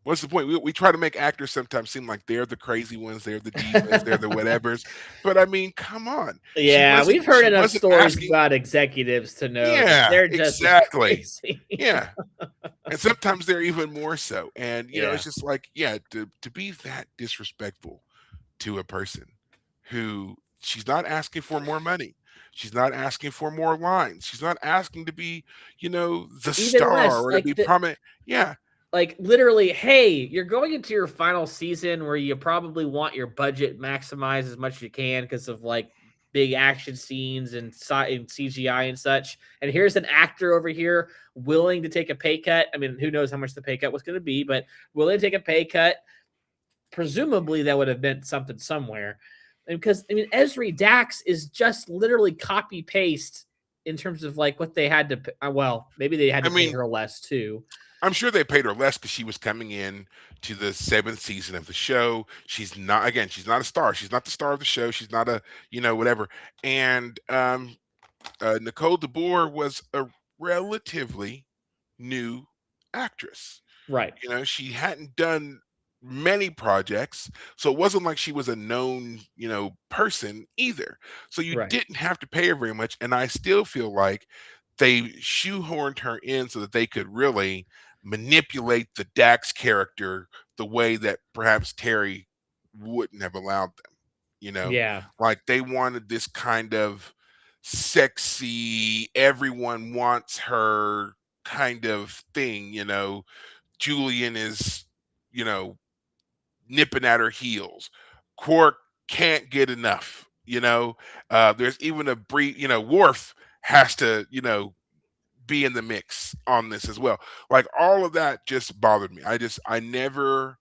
what's the point? We try to make actors sometimes seem like they're the crazy ones, they're the divas, they're the whatevers. But I mean, come on. She Yeah, wasn't. we've heard She enough wasn't stories asking. about executives to know that Yeah, they're just as exactly. crazy. Yeah, and sometimes they're even more so. And Yeah. it's just like, yeah, to be that disrespectful to a person who, she's not asking for more money. She's not asking for more lines. She's not asking to be, the Even star less or to like be the prominent. Yeah. like literally, hey, you're going into your final season where you probably want your budget maximized as much as you can because of like big action scenes and CGI and such. And here's an actor over here willing to take a pay cut. I mean, who knows how much the pay cut was going to be, but willing to take a pay cut. Presumably, that would have meant something somewhere. And because I mean, Esri Dax is just literally copy paste in terms of like what they had to. Well, maybe they had I to pay mean, her less too. I'm sure they paid her less because she was coming in to the seventh season of the show. She's not a star. She's not the star of the show. She's not a, whatever. And Nicole DeBoer was a relatively new actress. Right. She hadn't done many projects, so it wasn't like she was a known, person either. So you Right. didn't have to pay her very much, and I still feel like they shoehorned her in so that they could really manipulate the Dax character the way that perhaps Terry wouldn't have allowed them. You know, Yeah. like they wanted this kind of sexy, everyone wants her kind of thing. Julian is, you know, nipping at her heels. Quark can't get enough. There's even a brief. Worf has to, be in the mix on this as well. Like all of that just bothered me. I never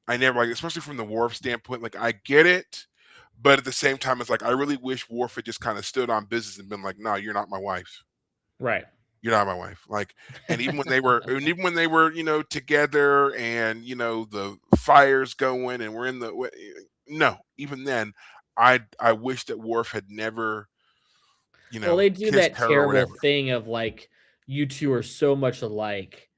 like, especially from the Worf standpoint. Like I get it, but at the same time, it's like I really wish Worf had just kind of stood on business and been like, "No, you're not my wife. Right. You're not my wife." Like, and even when they were, together, and the fire's going, and we're in the no, even then, I wish that Worf had never, Well, they do kissed that her or terrible whatever. thing of like, you two are so much alike.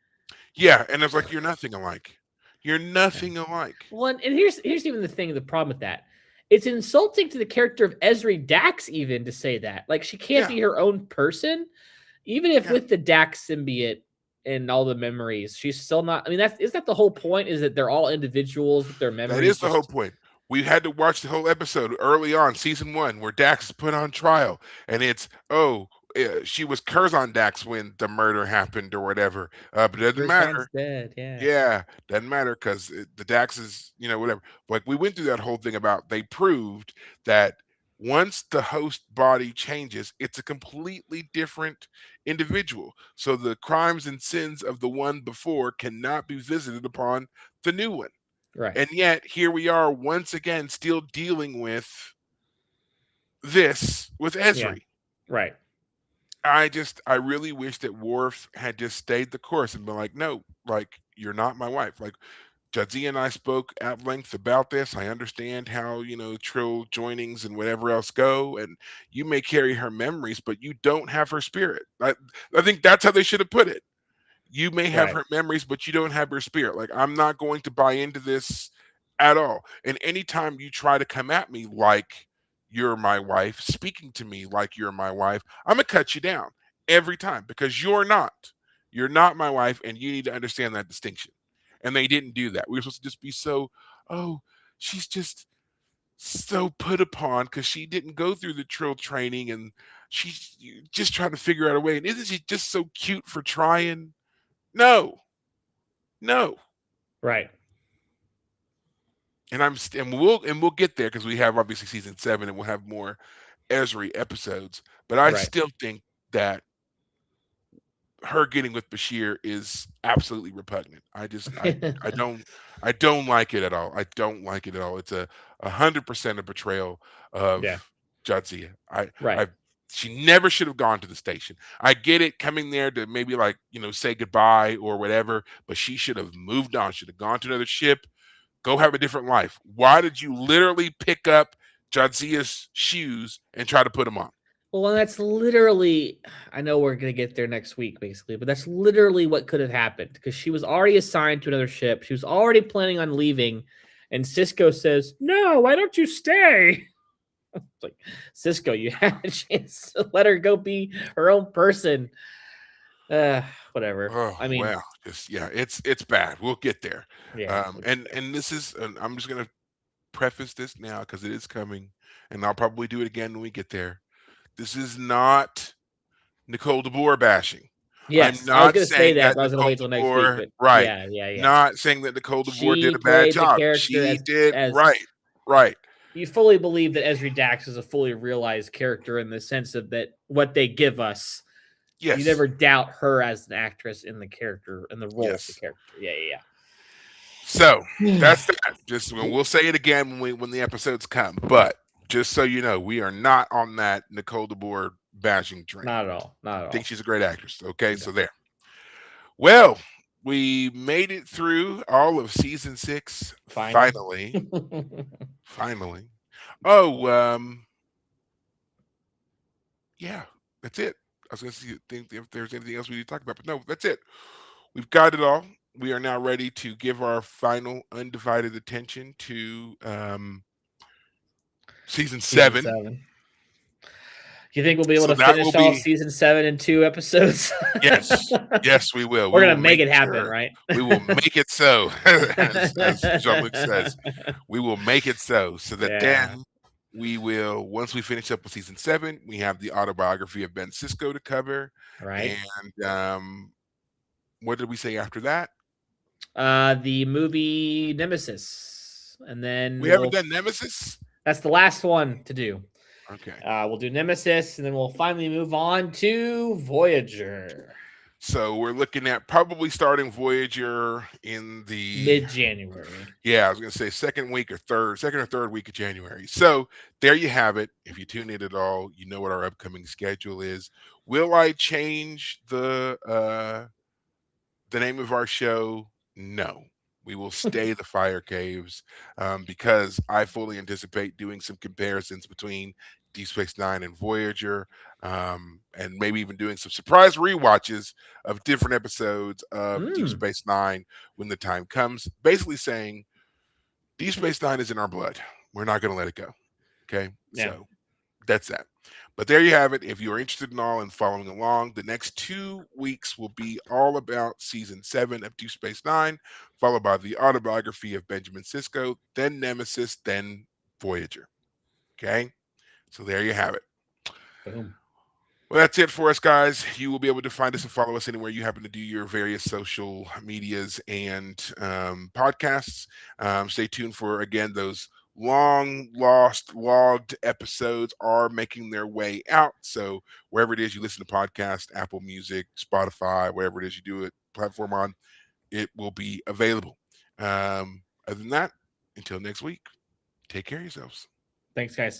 Yeah, and it's like you're nothing alike. You're Yeah. nothing alike. Well, and here's even the thing, the problem with that. It's insulting to the character of Esri Dax even to say that. Like she can't Yeah, be her own person, even if yeah. with the Dax symbiote and all the memories, she's still not. I mean, is that the whole point? Is that they're all individuals with their That is memories? the whole Just point. We had to watch the whole episode early on, season one, where Dax is put on trial, and it's she was Curzon Dax when the murder happened or whatever. But it doesn't Curzon's matter. dead. Yeah. Yeah, doesn't matter because the Dax is, whatever. Like we went through that whole thing about they proved that once the host body changes, it's a completely different individual. So the crimes and sins of the one before cannot be visited upon the new one. Right. And yet here we are once again still dealing with this with Yeah. Esri. Right. I really wish that Worf had just stayed the course and been like, no, like you're not my wife. Like Jadzia and I spoke at length about this. I understand how, Trill joinings and whatever else go, and you may carry her memories, but you don't have her spirit. I think that's how they should have put it. You may have Right. her memories, but you don't have her spirit. Like, I'm not going to buy into this at all. And anytime you try to come at me like you're my wife, speaking to me like you're my wife, I'm going to cut you down every time because you're not. You're not my wife, and you need to understand that distinction. And they didn't do that. We were supposed to just be so, oh, she's just so put upon because she didn't go through the Trill training, and she's just trying to figure out a way. And isn't she just so cute for trying? No, no. Right. And we'll get there because we have obviously season 7, and we'll have more Esri episodes. But I Right. still think that her getting with Bashir is absolutely repugnant. I don't like it at all. I don't like it at all. It's 100% a betrayal Yeah. of Jadzia. Right. I She never should have gone to the station. I get it coming there to maybe like, say goodbye or whatever, but she should have moved on. Should have gone to another ship, go have a different life. Why did you literally pick up Jadzia's shoes and try to put them on? Well, and that's literally, I know we're going to get there next week, basically, but that's literally what could have happened because she was already assigned to another ship. She was already planning on leaving. And Cisco says, no, why don't you stay? It's like, Cisco, you had a chance to let her go be her own person. Whatever. Oh I mean, well, just yeah, it's bad. We'll get there. yeah. And this is, and I'm just gonna preface this now because it is coming, and I'll probably do it again when we get there. This is not Nicole DeBoer bashing. I'm Yes, I was not going to say saying that, that but I was going to Nicole wait till next week. DeBoer, But right? yeah, yeah, yeah. Not saying that Nicole DeBoer did She a bad played the job. character She did as right, right. you fully believe that Esri Dax is a fully realized character in the sense of that what they give us, you Yes, never doubt her as an actress in the character and the role of the yes. character. Yeah, So yeah, that's that. Just we'll say it again when the episodes come. But just so you know, we are not on that Nicole DeBoer bashing train. not at all, not at Think all. she's a great actress. Okay, No. so there. Well, we made it through all of season 6. Finally. Finally, finally. Oh, yeah, that's it. I was gonna see think if there's anything else we need to talk about, but no, that's it. We've got it all. we are now ready to give our final undivided attention to season Season 7. 7. You think we'll be able So to that will finish all be season 7 in 2 episodes? yes, yes, we will. We're We gonna will make make it happen, sure right? we will make it so, as Jean-Luc says, we will make it so that Yeah. then we will, once we finish up with season 7, we have the autobiography of Ben Sisko to cover, Right. and what did we say after that? The movie Nemesis, and then We haven't done Nemesis. that's the last one to do. Okay. We'll do Nemesis, and then we'll finally move on to Voyager. So we're looking at probably starting Voyager in the mid-January. Yeah, I was gonna say second or third week of January. So there you have it. If you tune in at all, you know what our upcoming schedule is. Will I change the name of our show? No. We will stay the Fire Caves because I fully anticipate doing some comparisons between Deep Space Nine and Voyager, and maybe even doing some surprise rewatches of different episodes of Deep Space Nine when the time comes. Basically saying Deep Space Nine is in our blood. We're not going to let it go. Okay. Yeah. So that's that. But there you have it. If you are interested in all and following along, the next 2 weeks will be all about season 7 of Deep Space Nine, followed by the autobiography of Benjamin Sisko, then Nemesis, then Voyager. Okay. So there you have it. Boom. Well, that's it for us, guys. You will be able to find us and follow us anywhere you happen to do your various social medias and podcasts. Stay tuned for, again, those long lost logged episodes are making their way out. So wherever it is you listen to podcasts, Apple Music, Spotify, wherever it is you do it, platform on, it will be available. Other than that, until next week, take care of yourselves. Thanks, guys.